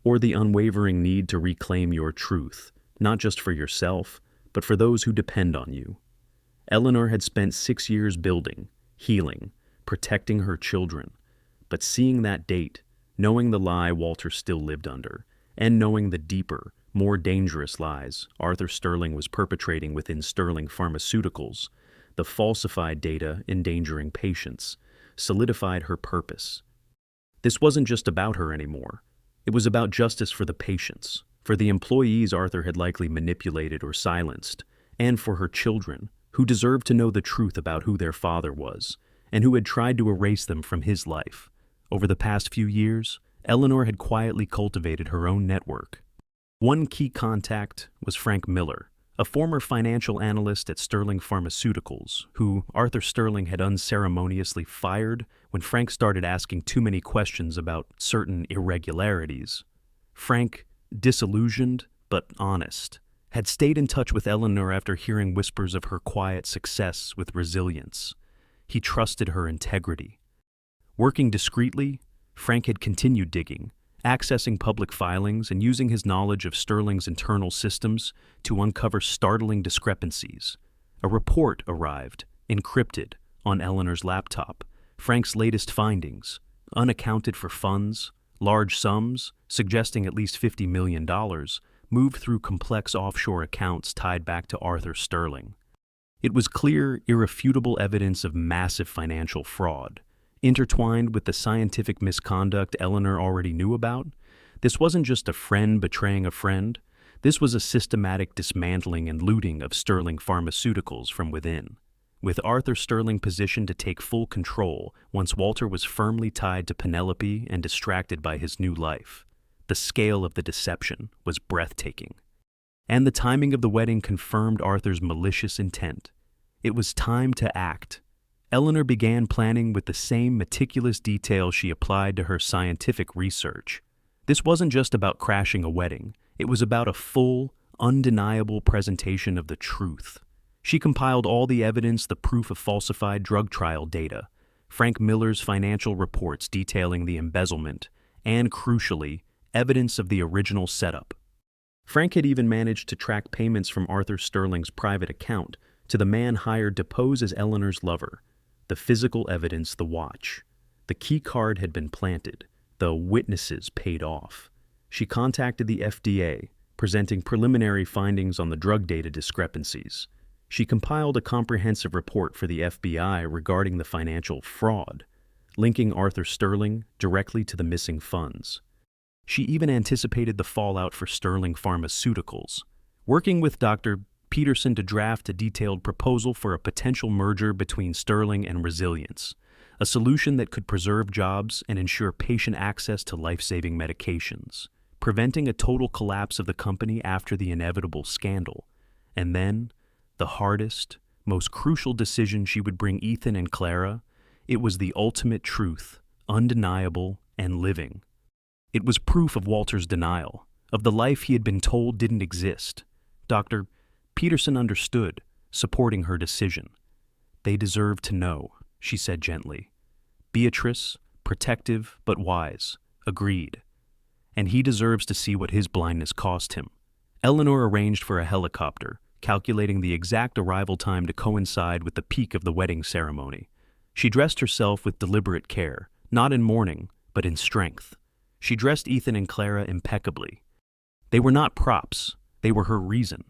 Or the unwavering need to reclaim your truth, not just for yourself, but for those who depend on you? Eleanor had spent 6 years building, healing, protecting her children, but seeing that date, knowing the lie Walter still lived under, and knowing the deeper, more dangerous lies Arthur Sterling was perpetrating within Sterling Pharmaceuticals, the falsified data endangering patients, solidified her purpose. This wasn't just about her anymore. It was about justice for the patients, for the employees Arthur had likely manipulated or silenced, and for her children, who deserved to know the truth about who their father was, and who had tried to erase them from his life. Over the past few years, Eleanor had quietly cultivated her own network. One key contact was Frank Miller, a former financial analyst at Sterling Pharmaceuticals, who Arthur Sterling had unceremoniously fired when Frank started asking too many questions about certain irregularities. Frank, disillusioned but honest, had stayed in touch with Eleanor after hearing whispers of her quiet success with Resilience. He trusted her integrity. Working discreetly, Frank had continued digging, accessing public filings and using his knowledge of Sterling's internal systems to uncover startling discrepancies. A report arrived, encrypted, on Eleanor's laptop. Frank's latest findings, unaccounted for funds, large sums, suggesting at least $50 million, moved through complex offshore accounts tied back to Arthur Sterling. It was clear, irrefutable evidence of massive financial fraud. Intertwined with the scientific misconduct Eleanor already knew about, this wasn't just a friend betraying a friend. This was a systematic dismantling and looting of Sterling Pharmaceuticals from within, with Arthur Sterling positioned to take full control once Walter was firmly tied to Penelope and distracted by his new life. The scale of the deception was breathtaking. And the timing of the wedding confirmed Arthur's malicious intent. It was time to act. Eleanor began planning with the same meticulous detail she applied to her scientific research. This wasn't just about crashing a wedding. It was about a full, undeniable presentation of the truth. She compiled all the evidence, the proof of falsified drug trial data, Frank Miller's financial reports detailing the embezzlement, and, crucially, evidence of the original setup. Frank had even managed to track payments from Arthur Sterling's private account to the man hired to pose as Eleanor's lover. The physical evidence, the watch. The key card had been planted. The witnesses paid off. She contacted the FDA, presenting preliminary findings on the drug data discrepancies. She compiled a comprehensive report for the FBI regarding the financial fraud, linking Arthur Sterling directly to the missing funds. She even anticipated the fallout for Sterling Pharmaceuticals, working with Dr. Peterson to draft a detailed proposal for a potential merger between Sterling and Resilience, a solution that could preserve jobs and ensure patient access to life-saving medications, preventing a total collapse of the company after the inevitable scandal. And then, the hardest, most crucial decision she would bring Ethan and Clara, it was the ultimate truth, undeniable and living. It was proof of Walter's denial, of the life he had been told didn't exist. Dr. Peterson understood, supporting her decision. "They deserve to know," she said gently. Beatrice, protective but wise, agreed. "And he deserves to see what his blindness cost him." Eleanor arranged for a helicopter, calculating the exact arrival time to coincide with the peak of the wedding ceremony. She dressed herself with deliberate care, not in mourning, but in strength. She dressed Ethan and Clara impeccably. They were not props, they were her reason.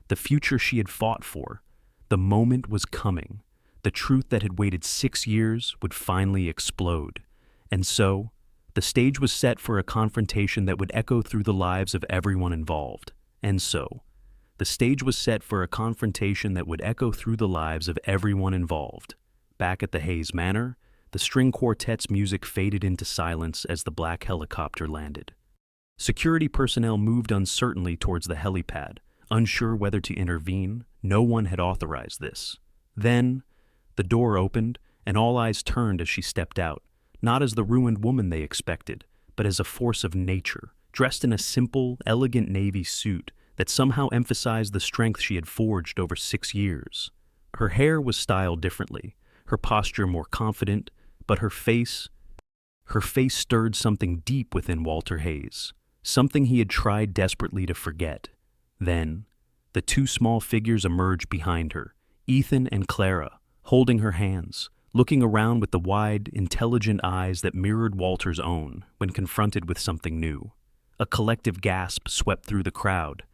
The future she had fought for. The moment was coming. The truth that had waited 6 years would finally explode. And so, the stage was set for a confrontation that would echo through the lives of everyone involved. And so, the stage was set for a confrontation that would echo through the lives of everyone involved. Back at the Hayes Manor, the string quartet's music faded into silence as the black helicopter landed. Security personnel moved uncertainly towards the helipad, unsure whether to intervene. No one had authorized this. Then, the door opened, and all eyes turned as she stepped out, not as the ruined woman they expected, but as a force of nature, dressed in a simple, elegant navy suit that somehow emphasized the strength she had forged over 6 years. Her hair was styled differently, her posture more confident, but her face stirred something deep within Walter Hayes, something he had tried desperately to forget. Then, the two small figures emerged behind her, Ethan and Clara, holding her hands, looking around with the wide, intelligent eyes that mirrored Walter's own when confronted with something new. A collective gasp swept through the crowd.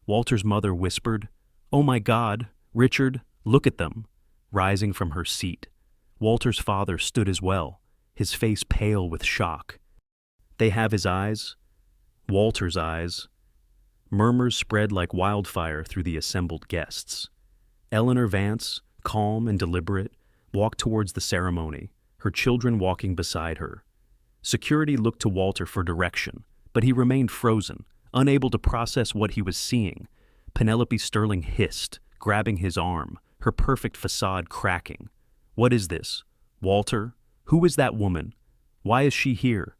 Walter's mother whispered, "Oh my God, Richard, look at them," rising from her seat. Walter's father stood as well, his face pale with shock. "They have his eyes?" Walter's eyes. Murmurs spread like wildfire through the assembled guests. Eleanor Vance, calm and deliberate, walked towards the ceremony, her children walking beside her. Security looked to Walter for direction, but he remained frozen, unable to process what he was seeing. Penelope Sterling hissed, grabbing his arm, her perfect facade cracking. "What is this? Walter, Who is that woman? Why is she here?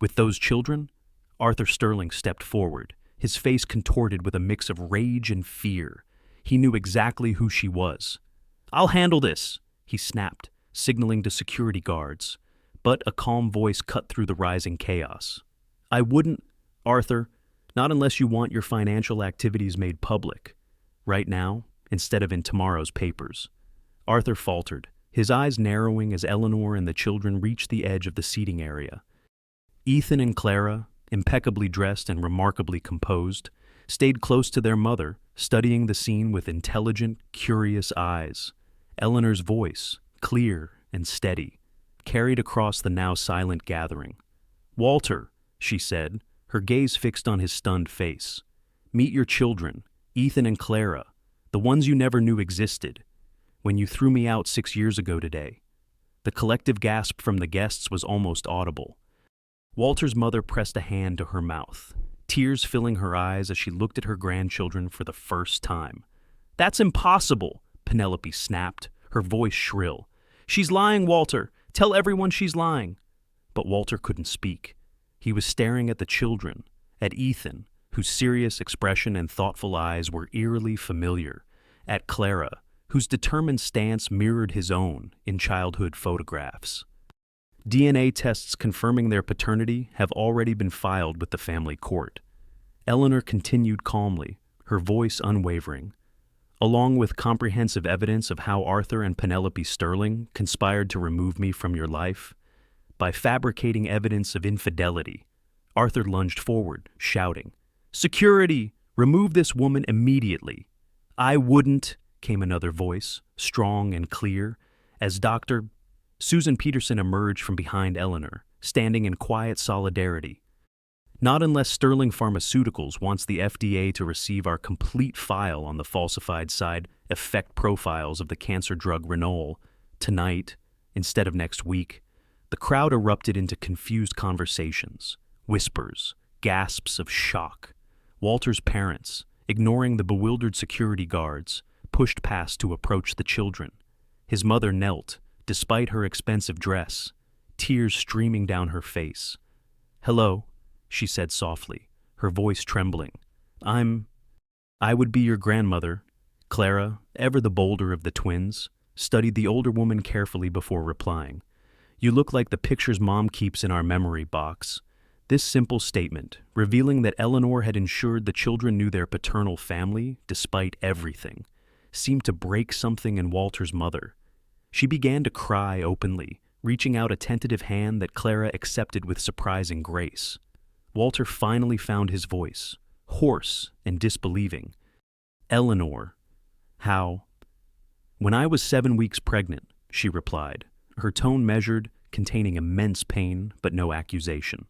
With those children? Arthur Sterling stepped forward, his face contorted with a mix of rage and fear. He knew exactly who she was. "I'll handle this," he snapped, signaling to security guards. But a calm voice cut through the rising chaos. "I wouldn't, Arthur, not unless you want your financial activities made public. Right now, instead of in tomorrow's papers." Arthur faltered, his eyes narrowing as Eleanor and the children reached the edge of the seating area. Ethan and Clara, impeccably dressed and remarkably composed, stayed close to their mother, studying the scene with intelligent, curious eyes. Eleanor's voice, clear and steady, carried across the now silent gathering. "Walter," she said, her gaze fixed on his stunned face. "Meet your children, Ethan and Clara, the ones you never knew existed, when you threw me out 6 years ago today." The collective gasp from the guests was almost audible. Walter's mother pressed a hand to her mouth, tears filling her eyes as she looked at her grandchildren for the first time. "That's impossible," Penelope snapped, her voice shrill. "She's lying, Walter. Tell everyone she's lying." But Walter couldn't speak. He was staring at the children, at Ethan, whose serious expression and thoughtful eyes were eerily familiar, at Clara, whose determined stance mirrored his own in childhood photographs. DNA tests confirming their paternity have already been filed with the family court. Eleanor continued calmly, her voice unwavering. "Along with comprehensive evidence of how Arthur and Penelope Sterling conspired to remove me from your life, by fabricating evidence of infidelity." Arthur lunged forward, shouting, "Security! Remove this woman immediately!" "I wouldn't," came another voice, strong and clear, as Dr. Susan Peterson emerged from behind Eleanor, standing in quiet solidarity. "Not unless Sterling Pharmaceuticals wants the FDA to receive our complete file on the falsified side effect profiles of the cancer drug Renol tonight instead of next week." The crowd erupted into confused conversations, whispers, gasps of shock. Walter's parents, ignoring the bewildered security guards, pushed past to approach the children. His mother knelt, despite her expensive dress, tears streaming down her face. "Hello," she said softly, her voice trembling. I would be your grandmother." Clara, ever the bolder of the twins, studied the older woman carefully before replying. "You look like the pictures Mom keeps in our memory box." This simple statement, revealing that Eleanor had ensured the children knew their paternal family despite everything, seemed to break something in Walter's mother. She began to cry openly, reaching out a tentative hand that Clara accepted with surprising grace. Walter finally found his voice, hoarse and disbelieving. "Eleanor, how?" "When I was 7 weeks pregnant," she replied, her tone measured, containing immense pain but no accusation.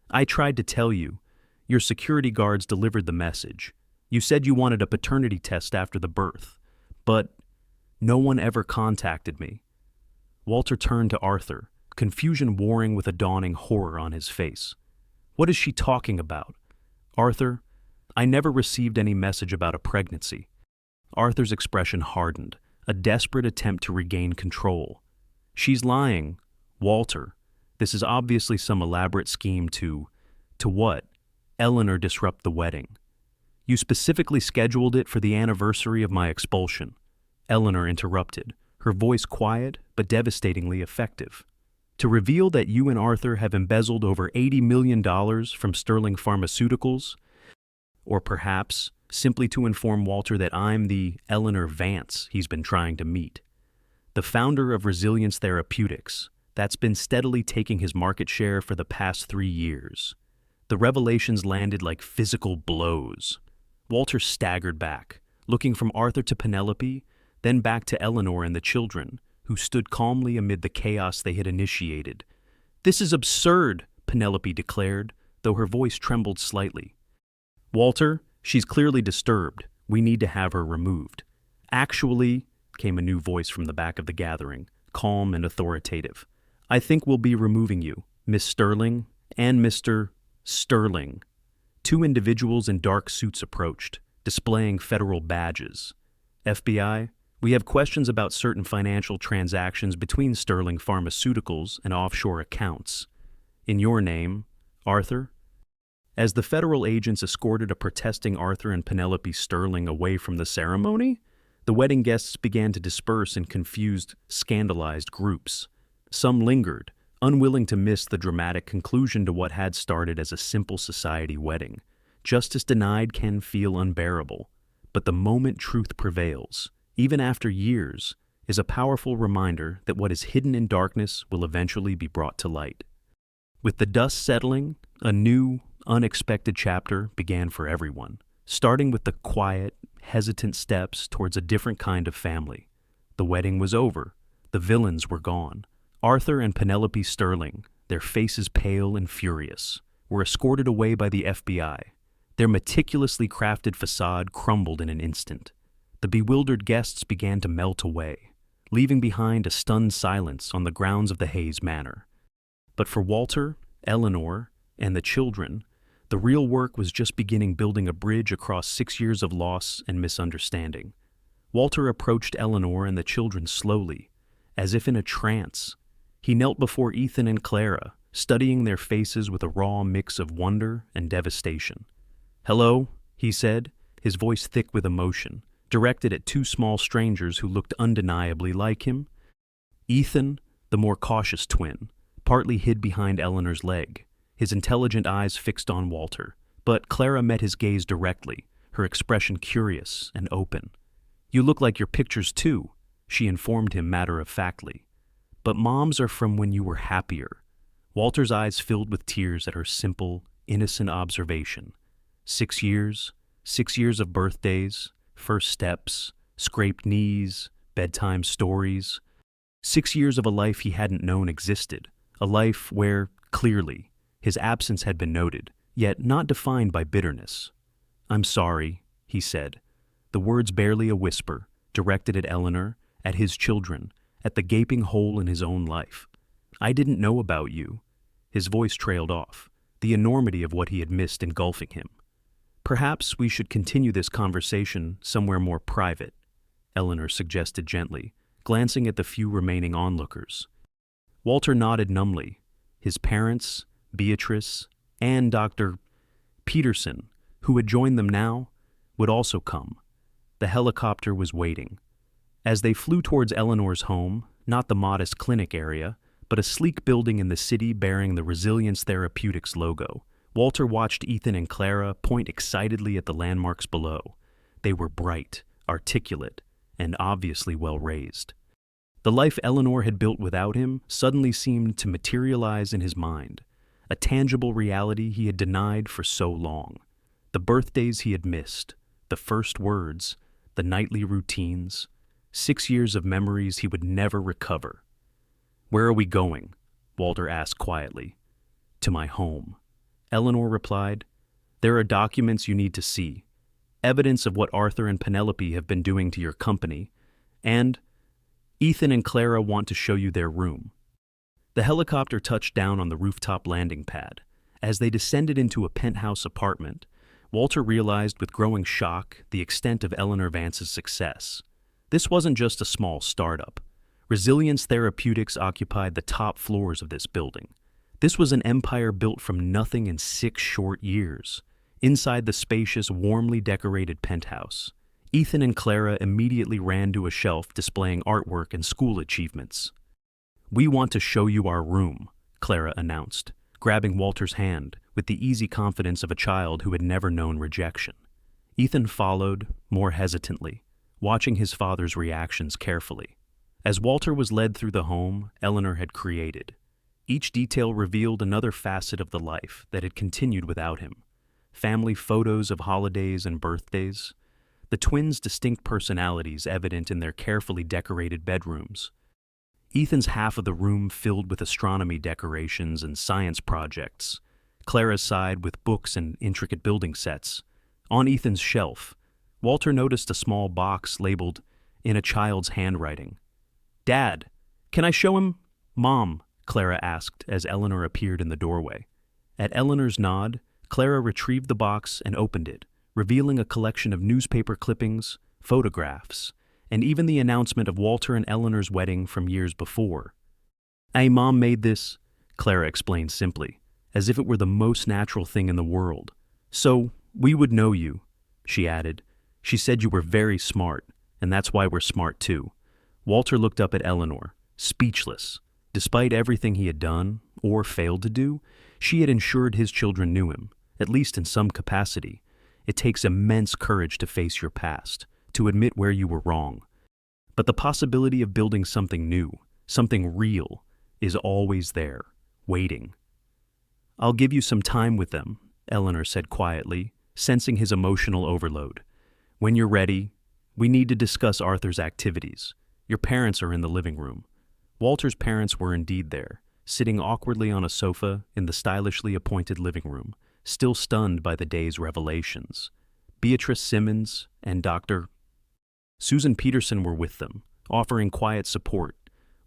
"I tried to tell you. Your security guards delivered the message. You said you wanted a paternity test after the birth, but no one ever contacted me." Walter turned to Arthur, confusion warring with a dawning horror on his face. "What is she talking about?" "Arthur, I never received any message about a pregnancy." Arthur's expression hardened, a desperate attempt to regain control. "She's lying. Walter, this is obviously some elaborate scheme to what? Eleanor disrupt the wedding. You specifically scheduled it for the anniversary of my expulsion." Eleanor interrupted, her voice quiet but devastatingly effective. "To reveal that you and Arthur have embezzled over $80 million from Sterling Pharmaceuticals? Or perhaps simply to inform Walter that I'm the Eleanor Vance he's been trying to meet, the founder of Resilience Therapeutics, that's been steadily taking his market share for the past 3 years." The revelations landed like physical blows. Walter staggered back, looking from Arthur to Penelope, then back to Eleanor and the children, who stood calmly amid the chaos they had initiated. "This is absurd," Penelope declared, though her voice trembled slightly. "Walter, she's clearly disturbed. We need to have her removed." "Actually," came a new voice from the back of the gathering, calm and authoritative, "I think we'll be removing you, Miss Sterling and Mr. Sterling." Two individuals in dark suits approached, displaying federal badges. "FBI, We have questions about certain financial transactions between Sterling Pharmaceuticals and offshore accounts. In your name, Arthur?" As the federal agents escorted a protesting Arthur and Penelope Sterling away from the ceremony, the wedding guests began to disperse in confused, scandalized groups. Some lingered, unwilling to miss the dramatic conclusion to what had started as a simple society wedding. Justice denied can feel unbearable, but the moment truth prevails, even after years, is a powerful reminder that what is hidden in darkness will eventually be brought to light. With the dust settling, a new, unexpected chapter began for everyone, starting with the quiet, hesitant steps towards a different kind of family. The wedding was over. The villains were gone. Arthur and Penelope Sterling, their faces pale and furious, were escorted away by the FBI. Their meticulously crafted facade crumbled in an instant. The bewildered guests began to melt away, leaving behind a stunned silence on the grounds of the Hayes Manor. But for Walter, Eleanor, and the children, the real work was just beginning, building a bridge across 6 years of loss and misunderstanding. Walter approached Eleanor and the children slowly, as if in a trance. He knelt before Ethan and Clara, studying their faces with a raw mix of wonder and devastation. "Hello," he said, his voice thick with emotion, directed at two small strangers who looked undeniably like him. Ethan, the more cautious twin, partly hid behind Eleanor's leg, his intelligent eyes fixed on Walter, but Clara met his gaze directly, her expression curious and open. "You look like your pictures too," she informed him matter-of-factly. "But Mom's are from when you were happier." Walter's eyes filled with tears at her simple, innocent observation. 6 years, 6 years of birthdays, first steps, scraped knees, bedtime stories. 6 years of a life he hadn't known existed, a life where, clearly, his absence had been noted, yet not defined by bitterness. "I'm sorry," he said, the words barely a whisper, directed at Eleanor, at his children, at the gaping hole in his own life. "I didn't know about you." His voice trailed off, the enormity of what he had missed engulfing him. "Perhaps we should continue this conversation somewhere more private," Eleanor suggested gently, glancing at the few remaining onlookers. Walter nodded numbly. His parents, Beatrice, and Dr. Peterson, who had joined them now, would also come. The helicopter was waiting. As they flew towards Eleanor's home, not the modest clinic area, but a sleek building in the city bearing the Resilience Therapeutics logo, Walter watched Ethan and Clara point excitedly at the landmarks below. They were bright, articulate, and obviously well-raised. The life Eleanor had built without him suddenly seemed to materialize in his mind, a tangible reality he had denied for so long. The birthdays he had missed, the first words, the nightly routines, 6 years of memories he would never recover. "Where are we going?" Walter asked quietly. "To my home," Eleanor replied. "There are documents you need to see, evidence of what Arthur and Penelope have been doing to your company, and Ethan and Clara want to show you their room." The helicopter touched down on the rooftop landing pad. As they descended into a penthouse apartment, Walter realized with growing shock the extent of Eleanor Vance's success. This wasn't just a small startup. Resilience Therapeutics occupied the top floors of this building. This was an empire built from nothing in 6 short years. Inside the spacious, warmly decorated penthouse, Ethan and Clara immediately ran to a shelf displaying artwork and school achievements. "We want to show you our room," Clara announced, grabbing Walter's hand with the easy confidence of a child who had never known rejection. Ethan followed, more hesitantly, watching his father's reactions carefully. As Walter was led through the home Eleanor had created, each detail revealed another facet of the life that had continued without him. Family photos of holidays and birthdays, the twins' distinct personalities evident in their carefully decorated bedrooms. Ethan's half of the room filled with astronomy decorations and science projects, Clara's side with books and intricate building sets. On Ethan's shelf, Walter noticed a small box labeled in a child's handwriting. "Dad, can I show him?" "Mom," Clara asked as Eleanor appeared in the doorway. At Eleanor's nod, Clara retrieved the box and opened it, revealing a collection of newspaper clippings, photographs, and even the announcement of Walter and Eleanor's wedding from years before. "Hey, Mom made this," Clara explained simply, as if it were the most natural thing in the world. "So, we would know you," she added. "She said you were very smart, and that's why we're smart too." Walter looked up at Eleanor, speechless. Despite everything he had done, or failed to do, she had ensured his children knew him, at least in some capacity. It takes immense courage to face your past, to admit where you were wrong. But the possibility of building something new, something real, is always there, waiting. "I'll give you some time with them," Eleanor said quietly, sensing his emotional overload. "When you're ready, we need to discuss Arthur's activities. Your parents are in the living room." Walter's parents were indeed there, sitting awkwardly on a sofa in the stylishly appointed living room, still stunned by the day's revelations. Beatrice Simmons and Dr. Susan Peterson were with them, offering quiet support.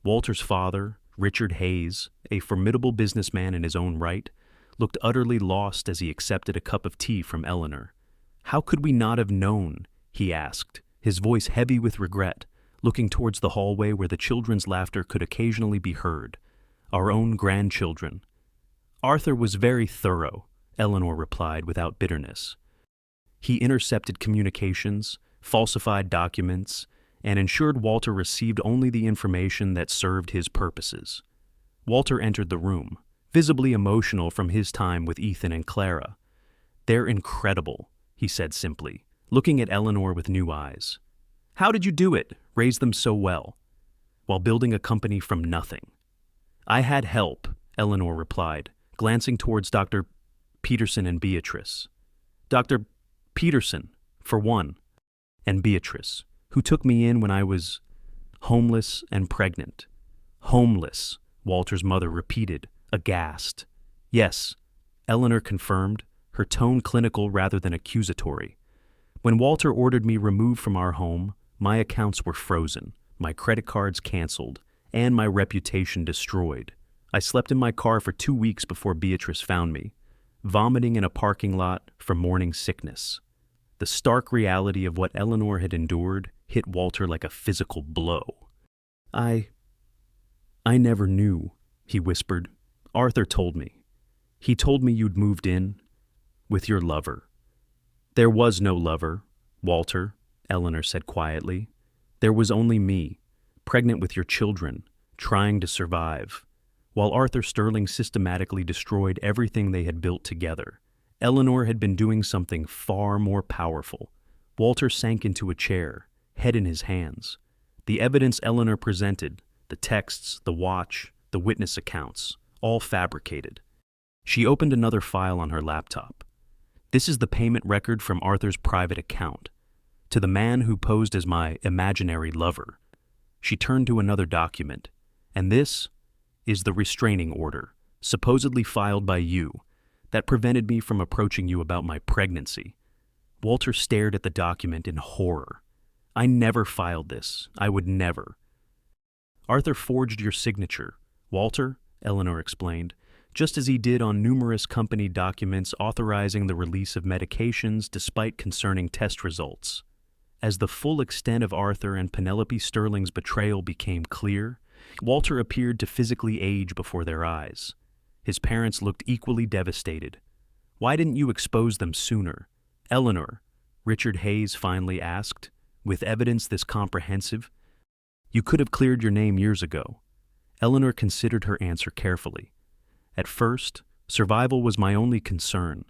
Walter's father, Richard Hayes, a formidable businessman in his own right, looked utterly lost as he accepted a cup of tea from Eleanor. "How could we not have known?" he asked, his voice heavy with regret, looking towards the hallway where the children's laughter could occasionally be heard. "Our own grandchildren." "Arthur was very thorough," Eleanor replied without bitterness. "He intercepted communications, falsified documents, and ensured Walter received only the information that served his purposes." Walter entered the room, visibly emotional from his time with Ethan and Clara. "They're incredible," he said simply, looking at Eleanor with new eyes. "How did you do it, raise them so well, while building a company from nothing?" "I had help," Eleanor replied, glancing towards Dr. Peterson and Beatrice. "Dr. Peterson, for one, and Beatrice, who took me in when I was homeless and pregnant." "Homeless," Walter's mother repeated, aghast. "Yes," Eleanor confirmed, her tone clinical rather than accusatory. "When Walter ordered me removed from our home, my accounts were frozen, my credit cards canceled, and my reputation destroyed. I slept in my car for 2 weeks before Beatrice found me, vomiting in a parking lot from morning sickness." The stark reality of what Eleanor had endured hit Walter like a physical blow. I never knew," he whispered. "Arthur told me. He told me you'd moved in with your lover." "There was no lover, Walter," Eleanor said quietly. "There was only me, pregnant with your children, trying to survive, while Arthur Sterling systematically destroyed everything they had built together. Eleanor had been doing something far more powerful." Walter sank into a chair, head in his hands. The evidence Eleanor presented, the texts, the watch, the witness accounts, all fabricated. She opened another file on her laptop. "This is the payment record from Arthur's private account, to the man who posed as my imaginary lover." She turned to another document. "And this is the restraining order, supposedly filed by you, that prevented me from approaching you about my pregnancy." Walter stared at the document in horror. "I never filed this. I would never." "Arthur forged your signature, Walter," Eleanor explained, "just as he did on numerous company documents authorizing the release of medications despite concerning test results. As the full extent of Arthur and Penelope Sterling's betrayal became clear, Walter appeared to physically age before their eyes. His parents looked equally devastated. "Why didn't you expose them sooner, Eleanor?" Richard Hayes finally asked. "With evidence this comprehensive, you could have cleared your name years ago." Eleanor considered her answer carefully. "At first, survival was my only concern.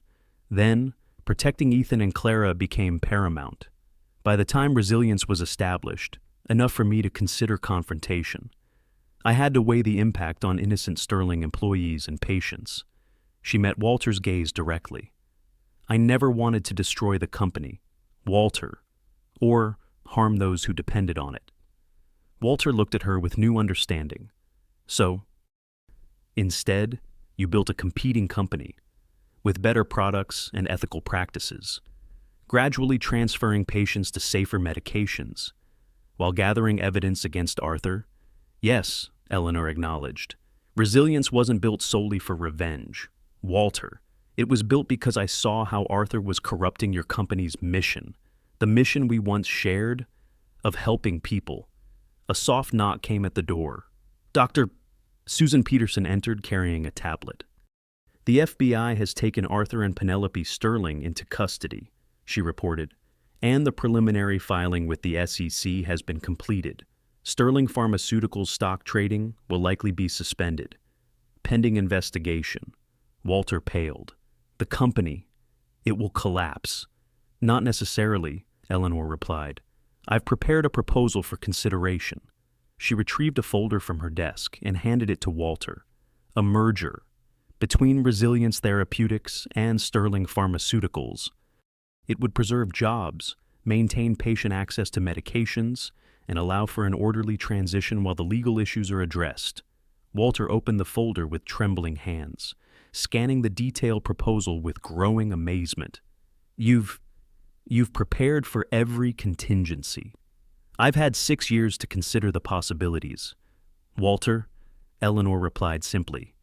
Then, protecting Ethan and Clara became paramount. By the time Resilience was established, enough for me to consider confrontation. I had to weigh the impact on innocent Sterling employees and patients." She met Walter's gaze directly. "I never wanted to destroy the company, Walter, or harm those who depended on it." Walter looked at her with new understanding. "So, instead, you built a competing company, with better products and ethical practices, gradually transferring patients to safer medications, while gathering evidence against Arthur?" "Yes," Eleanor acknowledged. "Resilience wasn't built solely for revenge, Walter. It was built because I saw how Arthur was corrupting your company's mission, the mission we once shared. of helping people. A soft knock came at the door. Dr. Susan Peterson entered carrying a tablet. The FBI has taken Arthur and Penelope Sterling into custody, she reported, and the preliminary filing with the SEC has been completed. Sterling Pharmaceuticals stock trading will likely be suspended. Pending investigation. Walter paled. The company, it will collapse. Not necessarily, Eleanor replied. I've prepared a proposal for consideration. She retrieved a folder from her desk and handed it to Walter. A merger between Resilience Therapeutics and Sterling Pharmaceuticals. It would preserve jobs, maintain patient access to medications, and allow for an orderly transition while the legal issues are addressed. Walter opened the folder with trembling hands, scanning the detailed proposal with growing amazement. You've prepared for every contingency. I've had 6 years to consider the possibilities. Walter, Eleanor replied simply.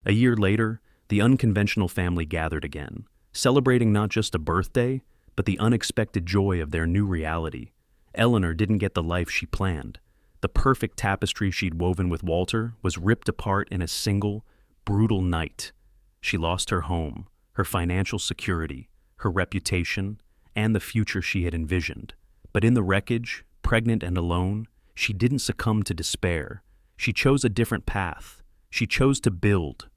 A year later, the unconventional family gathered again, celebrating not just a birthday, but the unexpected joy of their new reality. Eleanor didn't get the life she planned. The perfect tapestry she'd woven with Walter was ripped apart in a single, brutal night. She lost her home, her financial security, her reputation, and the future she had envisioned. But in the wreckage, pregnant and alone, she didn't succumb to despair. She chose a different path. She chose to build.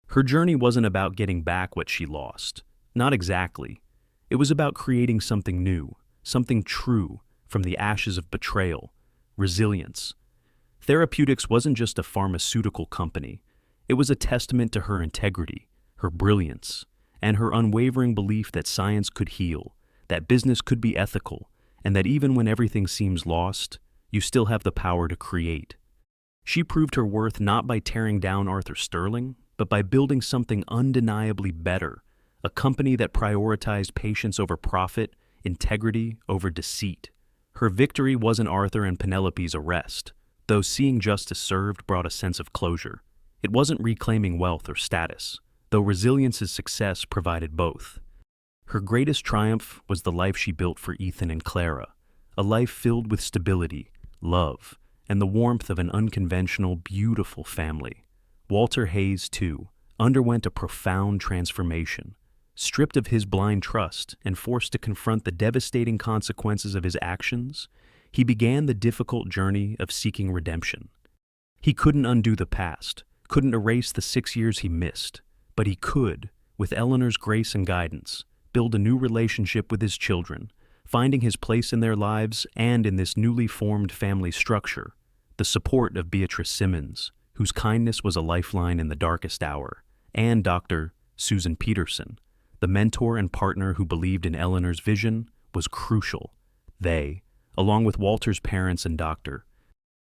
Her journey wasn't about getting back what she lost. Not exactly. It was about creating something new, something true, from the ashes of betrayal. Resilience. Therapeutics wasn't just a pharmaceutical company. It was a testament to her integrity, her brilliance, and her unwavering belief that science could heal, that business could be ethical, and that even when everything seems lost, you still have the power to create. She proved her worth not by tearing down Arthur Sterling, but by building something undeniably better, a company that prioritized patients over profit, integrity over deceit. Her victory wasn't Arthur and Penelope's arrest, though seeing justice served brought a sense of closure. It wasn't reclaiming wealth or status, though Resilience's success provided both. Her greatest triumph was the life she built for Ethan and Clara, a life filled with stability, love, and the warmth of an unconventional, beautiful family. Walter Hayes, too, underwent a profound transformation. Stripped of his blind trust and forced to confront the devastating consequences of his actions, he began the difficult journey of seeking redemption. He couldn't undo the past, couldn't erase the 6 years he missed, but he could, with Eleanor's grace and guidance, build a new relationship with his children, finding his place in their lives and in this newly formed family structure, the support of Beatrice Simmons, whose kindness was a lifeline in the darkest hour, and Dr. Susan Peterson, the mentor and partner who believed in Eleanor's vision, was crucial. They, along with Walter's parents and Dr.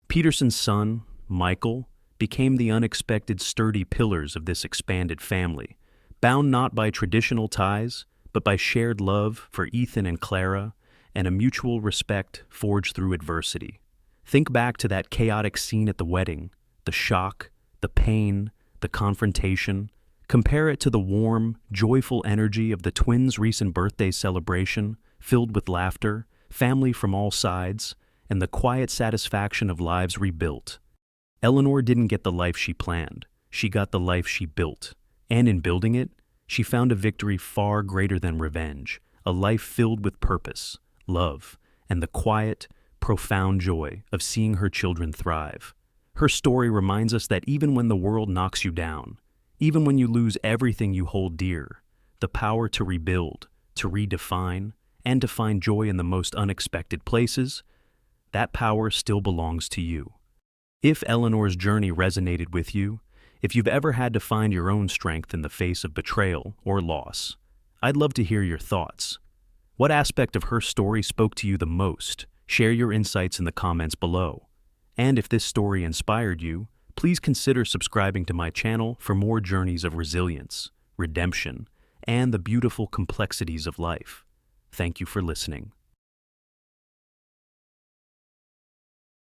Peterson's son, Michael, became the unexpected sturdy pillars of this expanded family, bound not by traditional ties, but by shared love for Ethan and Clara and a mutual respect forged through adversity. Think back to that chaotic scene at the wedding, the shock, the pain, the confrontation. Compare it to the warm, joyful energy of the twins' recent birthday celebration, filled with laughter, family from all sides, and the quiet satisfaction of lives rebuilt. Eleanor didn't get the life she planned. She got the life she built. And in building it, she found a victory far greater than revenge, a life filled with purpose, love, and the quiet, profound joy of seeing her children thrive. Her story reminds us that even when the world knocks you down, even when you lose everything you hold dear, the power to rebuild, to redefine, and to find joy in the most unexpected places, that power still belongs to you. If Eleanor's journey resonated with you, if you've ever had to find your own strength in the face of betrayal or loss, I'd love to hear your thoughts. What aspect of her story spoke to you the most? Share your insights in the comments below. And if this story inspired you, please consider subscribing to my channel for more journeys of resilience, redemption, and the beautiful complexities of life. Thank you for listening.